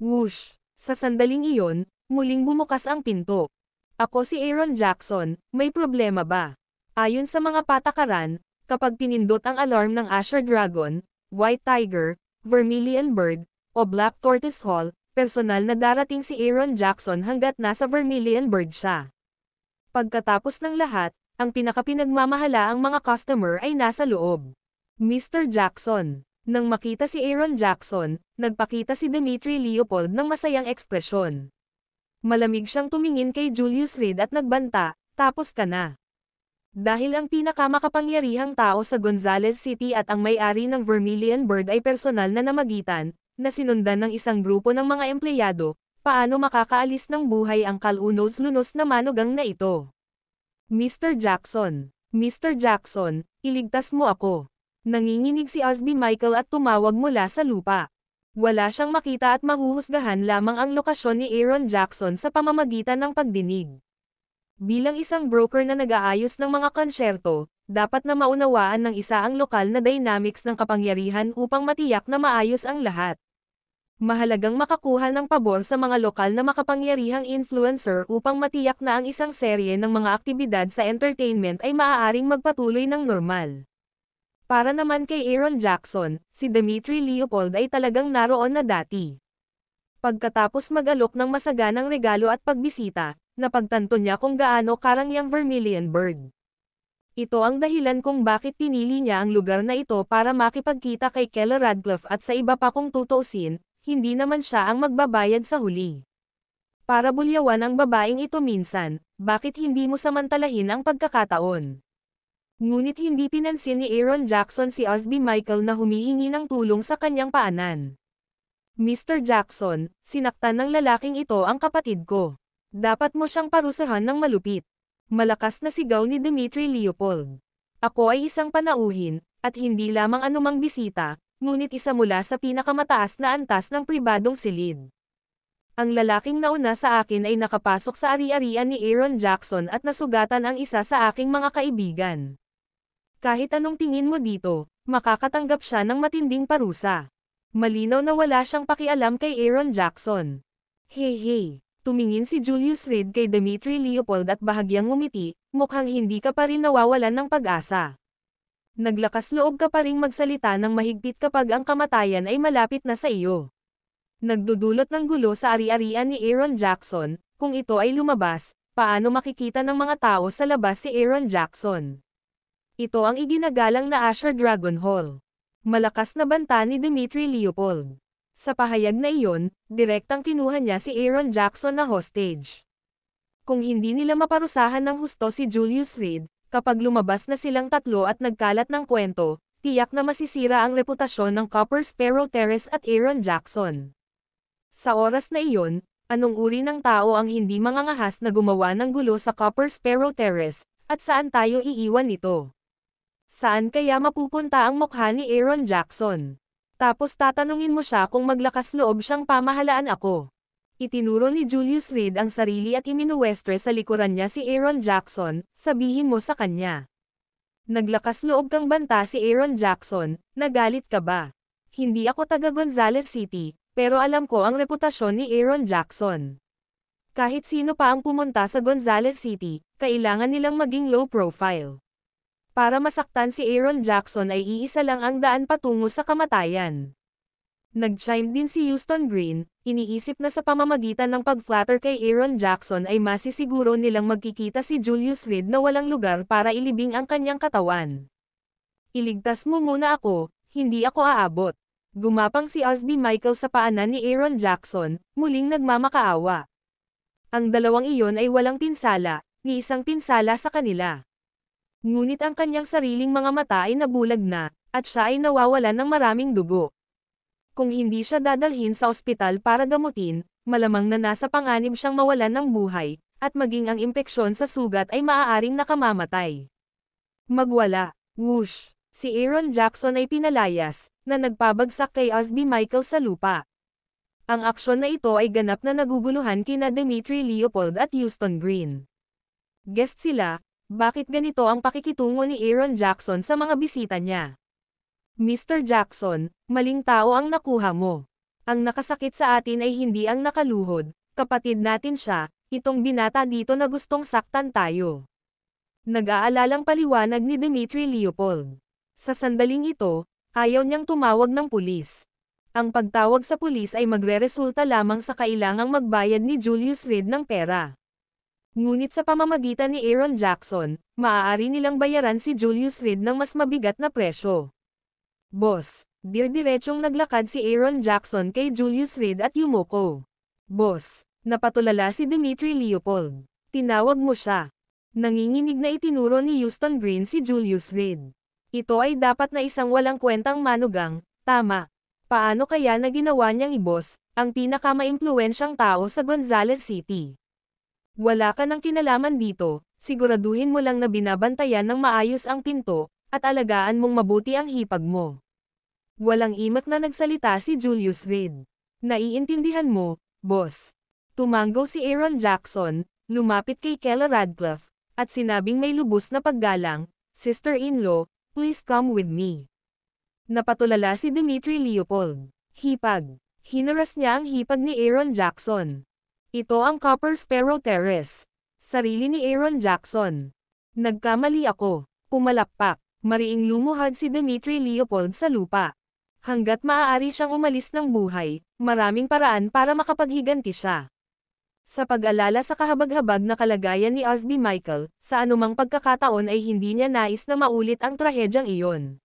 Whoosh! Sa sandaling iyon, muling bumukas ang pinto. "Ako si Aaron Jackson, may problema ba?" Ayon sa mga patakaran, kapag pinindot ang alarm ng Asher Dragon, White Tiger, Vermilion Bird, o Black Tortoise Hall, personal na darating si Aaron Jackson hanggat nasa Vermilion Bird siya. Pagkatapos ng lahat, ang pinakapinagmamahala ang mga customer ay nasa loob. Mr. Jackson. Nang makita si Aaron Jackson, nagpakita si Dmitry Leopold ng masayang ekspresyon. Malamig siyang tumingin kay Julius Reed at nagbanta, "Tapos ka na." Dahil ang pinakamakapangyarihang tao sa Gonzales City at ang may-ari ng Vermilion Bird ay personal na namagitan, na sinundan ng isang grupo ng mga empleyado, paano makakaalis ng buhay ang kalunos-lunos na manugang na ito? "Mr. Jackson, Mr. Jackson, iligtas mo ako." Nanginginig si Osby Michael at tumawag mula sa lupa. Wala siyang makita at mahuhusgahan lamang ang lokasyon ni Aaron Jackson sa pamamagitan ng pagdinig. Bilang isang broker na nag-aayos ng mga konsyerto, dapat na maunawaan ng isa ang lokal na dynamics ng kapangyarihan upang matiyak na maayos ang lahat. Mahalagang makakuha ng pabor sa mga lokal na makapangyarihang influencer upang matiyak na ang isang serye ng mga aktibidad sa entertainment ay maaaring magpatuloy ng normal. Para naman kay Aaron Jackson, si Dmitry Leopold ay talagang naroon na dati. Pagkatapos mag-alok ng masaganang regalo at pagbisita, napagtanto niya kung gaano karangyang Vermilion Bird. Ito ang dahilan kung bakit pinili niya ang lugar na ito para makipagkita kay Keller Radcliffe at sa iba pa kung tutuusin, hindi naman siya ang magbabayad sa huli. Para bulyawan ang babaeng ito minsan, bakit hindi mo samantalahin ang pagkakataon? Ngunit hindi pinansin ni Aaron Jackson si Osby Michael na humihingi ng tulong sa kanyang paanan. Mr. Jackson, sinaktan ng lalaking ito ang kapatid ko. Dapat mo siyang parusahan ng malupit. Malakas na sigaw ni Dmitry Leopold. Ako ay isang panauhin, at hindi lamang anumang bisita, ngunit isa mula sa pinakamataas na antas ng pribadong silid. Ang lalaking nauna sa akin ay nakapasok sa ari-arian ni Aaron Jackson at nasugatan ang isa sa aking mga kaibigan. Kahit anong tingin mo dito, makakatanggap siya ng matinding parusa. Malinaw na wala siyang pakialam kay Aaron Jackson. Hey. Tumingin si Julius Reed kay Dmitry Leopold at bahagyang ngumiti, mukhang hindi ka pa rin nawawalan ng pag-asa. Naglakas loob ka pa ring magsalita ng mahigpit kapag ang kamatayan ay malapit na sa iyo. Nagdudulot ng gulo sa ari-arian ni Aaron Jackson, kung ito ay lumabas, paano makikita ng mga tao sa labas si Aaron Jackson? Ito ang iginagalang na Asher Dragon Hall. Malakas na banta ni Dmitry Leopold. Sa pahayag na iyon, direktang kinuha niya si Aaron Jackson na hostage. Kung hindi nila maparusahan ng husto si Julius Reed, kapag lumabas na silang tatlo at nagkalat ng kwento, tiyak na masisira ang reputasyon ng Copper Sparrow Terrace at Aaron Jackson. Sa oras na iyon, anong uri ng tao ang hindi mangangahas na gumawa ng gulo sa Copper Sparrow Terrace, at saan tayo iiwan ito? Saan kaya mapupunta ang mukha ni Aaron Jackson? Tapos tatanungin mo siya kung maglakas loob siyang pamahalaan ako. Itinuro ni Julius Reed ang sarili at iminuwestre sa likuran niya si Aaron Jackson, sabihin mo sa kanya. Naglakas loob kang banta si Aaron Jackson, nagalit ka ba? Hindi ako taga Gonzales City, pero alam ko ang reputasyon ni Aaron Jackson. Kahit sino pa ang pumunta sa Gonzales City, kailangan nilang maging low profile. Para masaktan si Aaron Jackson ay iisa lang ang daan patungo sa kamatayan. Nag-chime din si Houston Green, iniisip na sa pamamagitan ng pag-flatter kay Aaron Jackson ay masisiguro nilang magkikita si Julius Reed na walang lugar para ilibing ang kanyang katawan. Iligtas mo muna ako, hindi ako aabot. Gumapang si Osby Michael sa paanan ni Aaron Jackson, muling nagmamakaawa. Ang dalawang iyon ay walang pinsala, ni isang pinsala sa kanila. Ngunit ang kanyang sariling mga mata ay nabulag na, at siya ay nawawalan ng maraming dugo. Kung hindi siya dadalhin sa ospital para gamutin, malamang na nasa panganib siyang mawalan ng buhay, at maging ang impeksyon sa sugat ay maaaring nakamamatay. Magwala, whoosh, si Aaron Jackson ay pinalayas, na nagpabagsak kay Osby Michael sa lupa. Ang aksyon na ito ay ganap na naguguluhan kina Dmitry Leopold at Houston Green. Guest sila. Bakit ganito ang pakikitungo ni Aaron Jackson sa mga bisita niya? Mr. Jackson, maling tao ang nakuha mo. Ang nakasakit sa atin ay hindi ang nakaluhod, kapatid natin siya, itong binata dito na gustong saktan tayo. Nag-aalalang paliwanag ni Dmitry Leopold. Sa sandaling ito, ayaw niyang tumawag ng pulis. Ang pagtawag sa pulis ay magreresulta lamang sa kailangang magbayad ni Julius Reed ng pera. Ngunit sa pamamagitan ni Aaron Jackson, maaari nilang bayaran si Julius Reed ng mas mabigat na presyo. Boss, dirdiretsong naglakad si Aaron Jackson kay Julius Reed at yumuko. Boss, napatulala si Dmitry Leopold. Tinawag mo siya. Nanginginig na itinuro ni Houston Green si Julius Reed. Ito ay dapat na isang walang kwentang manugang, tama. Paano kaya na ginawa niyang i-boss, ang pinakamaimpluwensyang tao sa Gonzales City? Wala ka ng kinalaman dito, siguraduhin mo lang na binabantayan ng maayos ang pinto, at alagaan mong mabuti ang hipag mo. Walang imak na nagsalita si Julius Reed. Naiintindihan mo, boss. Tumanggo si Aaron Jackson, lumapit kay Keller Radcliffe, at sinabing may lubos na paggalang, Sister-in-law, please come with me. Napatulala si Dmitry Leopold. Hipag. Hinaras niya ang hipag ni Aaron Jackson. Ito ang Copper Sparrow Terrace. Sarili ni Aaron Jackson. Nagkamali ako. Pumalakpak. Mariing lumuhad si Dmitry Leopold sa lupa. Hanggat maaari siyang umalis ng buhay, maraming paraan para makapaghiganti siya. Sa pag-alala sa kahabag-habag na kalagayan ni Osby Michael, sa anumang pagkakataon ay hindi niya nais na maulit ang trahedyang iyon.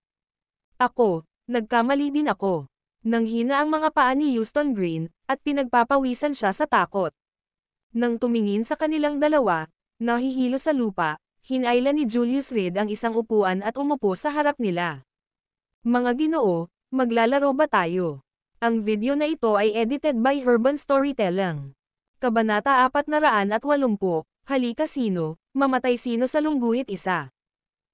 Nagkamali din ako. Nanghina ang mga paa ni Houston Green, at pinagpapawisan siya sa takot. Nang tumingin sa kanilang dalawa, nahihilo sa lupa, hinayla ni Julius Reed ang isang upuan at umupo sa harap nila. Mga Ginoo, maglalaro ba tayo? Ang video na ito ay edited by Urban Storytelling. Kabanata 480, Halika sino, mamatay sino sa lungguhit isa.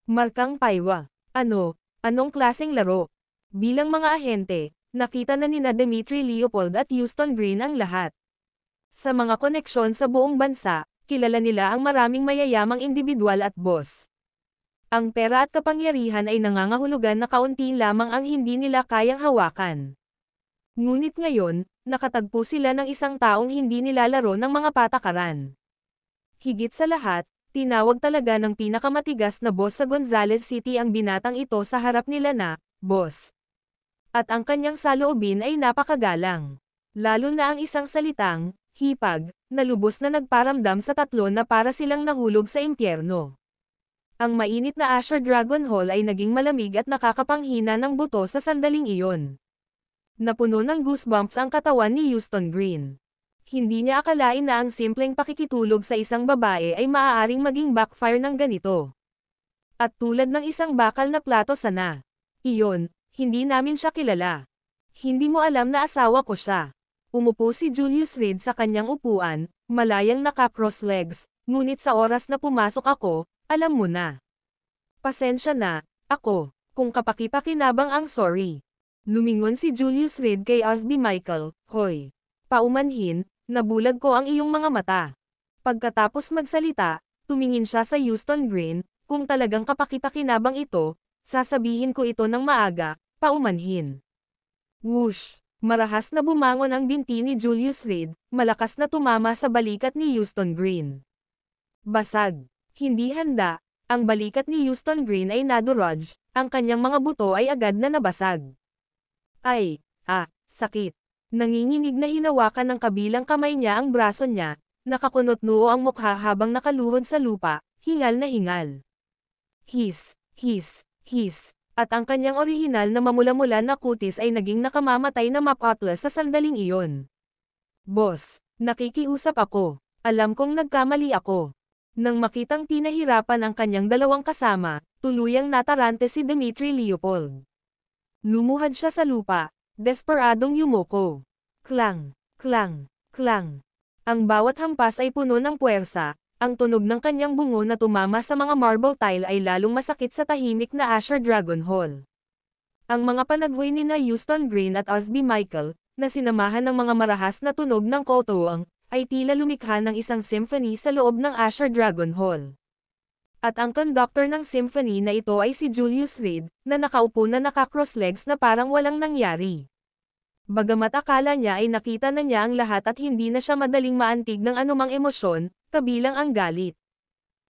Markang Paywa. Anong klaseng laro? Bilang mga ahente, nakita na nina Dimitri Leopold at Houston Green ang lahat. Sa mga koneksyon sa buong bansa, kilala nila ang maraming mayayamang individual at boss. Ang pera at kapangyarihan ay nangangahulugan na kaunti lamang ang hindi nila kayang hawakan. Ngunit ngayon, nakatagpo sila ng isang taong hindi nilalaro ng mga patakaran. Higit sa lahat, tinawag talaga ng pinakamatigas na boss sa Gonzales City ang binatang ito sa harap nila na, boss. At ang kanyang saloobin ay napakagalang. Lalo na ang isang salitang, hipag, na lubos na nagparamdam sa tatlo na para silang nahulog sa impyerno. Ang mainit na Asher Dragon Hall ay naging malamig at nakakapanghina ng buto sa sandaling iyon. Napuno ng goosebumps ang katawan ni Houston Green. Hindi niya akalain na ang simpleng pakikitulog sa isang babae ay maaaring maging backfire ng ganito. At tulad ng isang bakal na plato sana. Iyon, hindi namin siya kilala. Hindi mo alam na asawa ko siya. Umupo si Julius Reed sa kanyang upuan, malayang naka-cross legs, ngunit sa oras na pumasok ako, alam mo na. Pasensya na, kung kapaki-pakinabang ang sorry. Lumingon si Julius Reed kay Osby Michael, hoy. Paumanhin, nabulag ko ang iyong mga mata. Pagkatapos magsalita, tumingin siya sa Houston Green, kung talagang kapaki-pakinabang ito, sasabihin ko ito ng maaga, paumanhin. Whoosh! Marahas na bumangon ang binti ni Julius Reed, malakas na tumama sa balikat ni Houston Green. Basag. Hindi handa, ang balikat ni Houston Green ay nadurog, ang kanyang mga buto ay agad na nabasag. Sakit. Nanginginig na hinawakan ng kabilang kamay niya ang braso niya, nakakunot noo ang mukha habang nakaluhod sa lupa, hingal na hingal. His. At ang kanyang orihinal na mamula-mula na kutis ay naging nakamamatay na mapatlas sa sandaling iyon. Boss, nakikiusap ako. Alam kong nagkamali ako. Nang makitang pinahirapan ang kanyang dalawang kasama, tuluyang natarante si Dimitri Leopold. Lumuhad siya sa lupa, desperadong yumuko. Klang. Ang bawat hampas ay puno ng puwersa, ang tunog ng kanyang bungo na tumama sa mga marble tile ay lalong masakit sa tahimik na Asher Dragon Hall. Ang mga panaghoy ni na Houston Green at Osby Michael, na sinamahan ng mga marahas na tunog ng kotoang, ay tila lumikha ng isang symphony sa loob ng Asher Dragon Hall. At ang conductor ng symphony na ito ay si Julius Reed, na nakaupo na naka-cross legs na parang walang nangyari. Bagamat akala niya ay nakita na niya ang lahat at hindi na siya madaling maantig ng anumang emosyon, kabilang ang galit.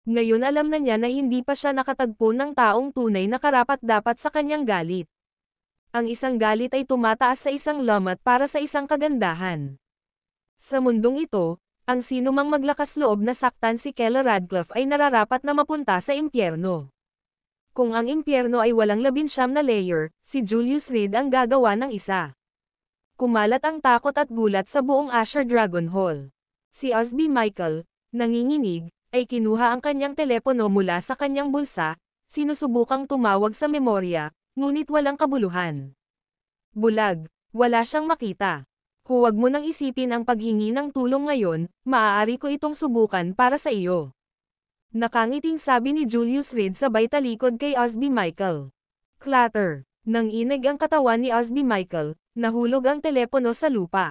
Ngayon alam na niya na hindi pa siya nakatagpo ng taong tunay na karapat-dapat sa kanyang galit. Ang isang galit ay tumataas sa isang lamat para sa isang kagandahan. Sa mundong ito, ang sinumang maglakas loob na saktan si Keller Radcliffe ay nararapat na mapunta sa impyerno. Kung ang impyerno ay walang 19 na layer, si Julius Reed ang gagawa ng isa. Kumalat ang takot at gulat sa buong Asher Dragon Hall. Si Osby Michael, nanginginig, ay kinuha ang kanyang telepono mula sa kanyang bulsa, sinusubukang tumawag sa memorya, ngunit walang kabuluhan. Bulag, wala siyang makita. Huwag mo nang isipin ang paghingi ng tulong ngayon, maaari ko itong subukan para sa iyo. Nakangiting sabi ni Julius Reed sabay talikod kay Osby Michael. Clatter. Nang inig ang katawan ni Osby Michael, nahulog ang telepono sa lupa.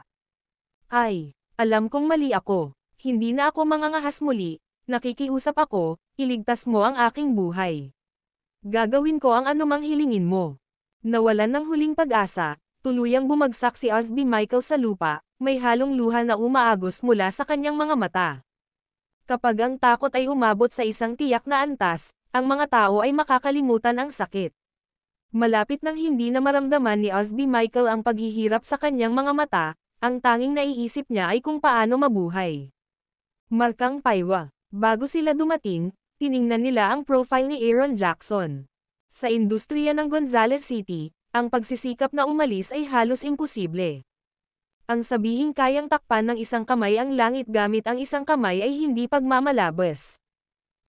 Alam kong mali ako. Hindi na ako mangangahas muli, nakikiusap ako, iligtas mo ang aking buhay. Gagawin ko ang anumang hilingin mo. Nawalan ng huling pag-asa. Tuluyang bumagsak si Osby Michael sa lupa, may halong luha na umaagos mula sa kanyang mga mata. Kapag ang takot ay umabot sa isang tiyak na antas, ang mga tao ay makakalimutan ang sakit. Malapit nang hindi na maramdaman ni Osby Michael ang paghihirap sa kanyang mga mata, ang tanging naiisip niya ay kung paano mabuhay. Markang paywa. Bago sila dumating, tiningnan nila ang profile ni Aaron Jackson. Sa industriya ng Gonzales City, ang pagsisikap na umalis ay halos imposible. Ang sabihing kayang takpan ng isang kamay ang langit gamit ang isang kamay ay hindi pagmamalabas.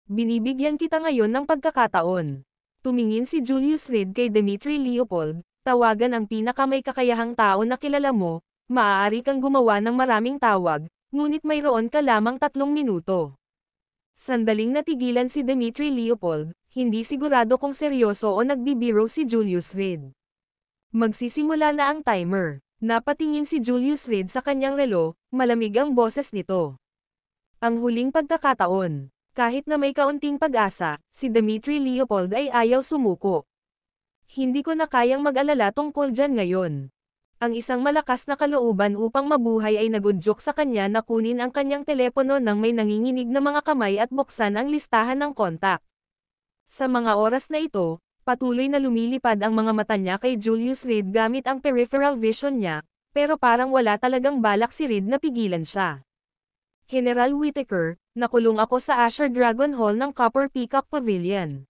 Binibigyan kita ngayon ng pagkakataon. Tumingin si Julius Reed kay Dmitry Leopold, tawagan ang pinakamay kakayahang tao na kilala mo, maaari kang gumawa ng maraming tawag, ngunit mayroon ka lamang 3 minuto. Sandaling natigilan si Dmitry Leopold, hindi sigurado kung seryoso o nagbibiro si Julius Reed. Magsisimula na ang timer. Napatingin si Julius Reed sa kanyang relo, malamig ang boses nito. Ang huling pagkakataon. Kahit na may kaunting pag-asa, si Dmitry Leopold ay ayaw sumuko. Hindi ko na kayang mag-alala tungkol dyan ngayon. Ang isang malakas na kalooban upang mabuhay ay nagudyok sa kanya na kunin ang kanyang telepono nang may nanginginig na mga kamay at buksan ang listahan ng kontak. Sa mga oras na ito, patuloy na lumilipad ang mga mata niya kay Julius Reed gamit ang peripheral vision niya, pero parang wala talagang balak si Reed na pigilan siya. General Whittaker, nakulong ako sa Asher Dragon Hall ng Copper Peacock Pavilion.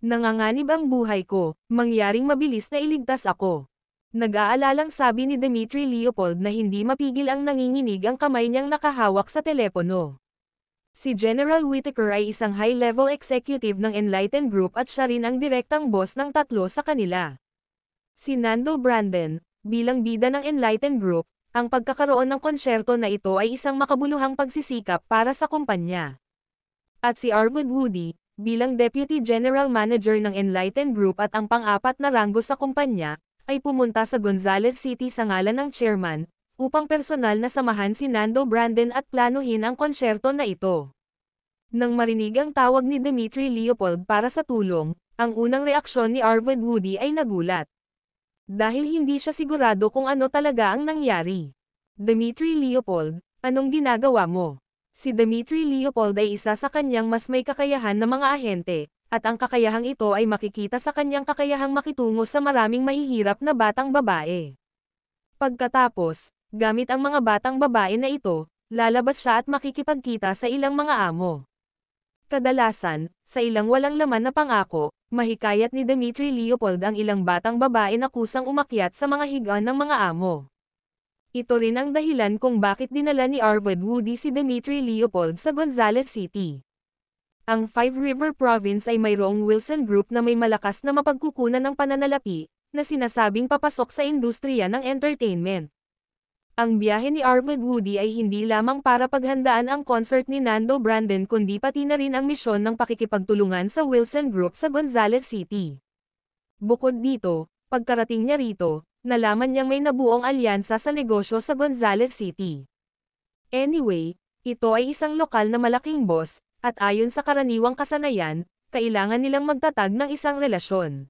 Nanganganib ang buhay ko, mangyaring mabilis na iligtas ako. Nag-aalalang sabi ni Dmitry Leopold na hindi mapigil ang nanginginig ang kamay niyang nakahawak sa telepono. Si General Whittaker ay isang high-level executive ng Enlightened Group at siya rin ang direktang boss ng 3 sa kanila. Si Nando Brandon, bilang bida ng Enlightened Group, ang pagkakaroon ng konsyerto na ito ay isang makabuluhang pagsisikap para sa kumpanya. At si Arwood Woody, bilang Deputy General Manager ng Enlightened Group at ang pang-4 na ranggo sa kumpanya, ay pumunta sa Gonzales City sa ngalan ng chairman, upang personal na samahan si Nando Brandon at planuhin ang konsyerto na ito. Nang marinig ang tawag ni Dmitry Leopold para sa tulong, ang unang reaksyon ni Arwood Woody ay nagulat. Dahil hindi siya sigurado kung ano talaga ang nangyari. Dmitry Leopold, anong ginagawa mo? Si Dmitry Leopold ay isa sa kanyang mas may kakayahan na mga ahente, at ang kakayahang ito ay makikita sa kanyang kakayahang makitungo sa maraming mahihirap na batang babae. Pagkatapos, gamit ang mga batang babae na ito, lalabas siya at makikipagkita sa ilang mga amo. Kadalasan, sa ilang walang laman na pangako, mahikayat ni Dmitry Leopold ang ilang batang babae na kusang umakyat sa mga higaan ng mga amo. Ito rin ang dahilan kung bakit dinala ni Arwood Woody si Dmitry Leopold sa Gonzales City. Ang Five River Province ay mayroong Wilson Group na may malakas na mapagkukunan ng pananalapi, na sinasabing papasok sa industriya ng entertainment. Ang biyahe ni Arwood Woody ay hindi lamang para paghandaan ang concert ni Nando Brandon kundi pati na rin ang misyon ng pakikipagtulungan sa Wilson Group sa Gonzales City. Bukod dito, pagkarating niya rito, nalaman niyang may nabuong alyansa sa negosyo sa Gonzales City. Anyway, ito ay isang lokal na malaking boss, at ayon sa karaniwang kasanayan, kailangan nilang magtatag ng isang relasyon.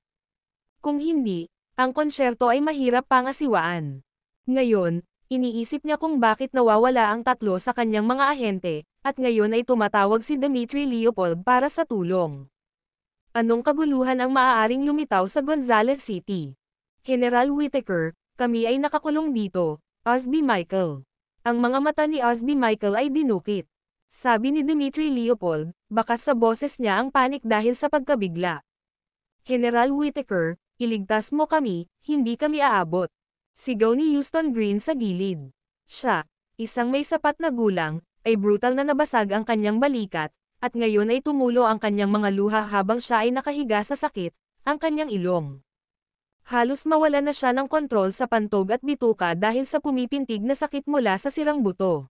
Kung hindi, ang konsyerto ay mahirap pangasiwaan. Ngayon, iniisip niya kung bakit nawawala ang 3 sa kanyang mga ahente, at ngayon ay tumatawag si Dmitry Leopold para sa tulong. Anong kaguluhan ang maaaring lumitaw sa Gonzales City? General Whittaker, kami ay nakakulong dito, Osby Michael. Ang mga mata ni Osby Michael ay dinukit. Sabi ni Dmitry Leopold, bakas sa boses niya ang panik dahil sa pagkabigla. General Whittaker, iligtas mo kami, hindi kami aabot. Sigaw ni Houston Green sa gilid. Siya, isang may sapat na gulang, ay brutal na nabasag ang kanyang balikat, at ngayon ay tumulo ang kanyang mga luha habang siya ay nakahiga sa sakit, ang kanyang ilong. Halos mawala na siya ng kontrol sa pantog at bituka dahil sa pumipintig na sakit mula sa sirang buto.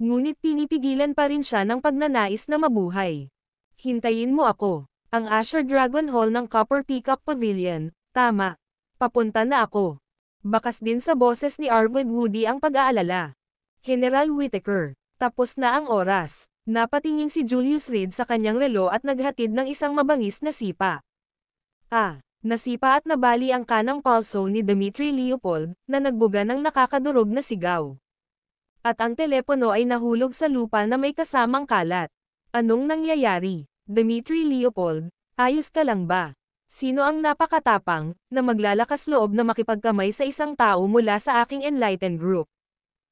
Ngunit pinipigilan pa rin siya ng pagnanais na mabuhay. Hintayin mo ako. Ang Asher Dragon Hall ng Copper Peacock Pavilion, tama. Papunta na ako. Bakas din sa boses ni Arwood Woody ang pag-aalala. General Whittaker, tapos na ang oras. Napatingin si Julius Reed sa kanyang relo at naghatid ng isang mabangis na sipa. Nasipa at nabali ang kanang palso ni Dmitry Leopold, na nagbuga ng nakakadurog na sigaw. At ang telepono ay nahulog sa lupa na may kasamang kalat. Anong nangyayari? Dmitry Leopold, ayos ka lang ba? Sino ang napakatapang, na maglalakas loob na makipagkamay sa isang tao mula sa aking enlightened group?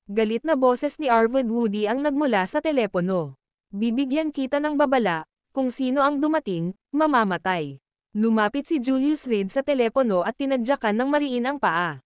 Galit na boses ni Arwood Woody ang nagmula sa telepono. Bibigyan kita ng babala, kung sino ang dumating, mamamatay. Lumapit si Julius Reed sa telepono at tinadyakan ng mariin ang paa.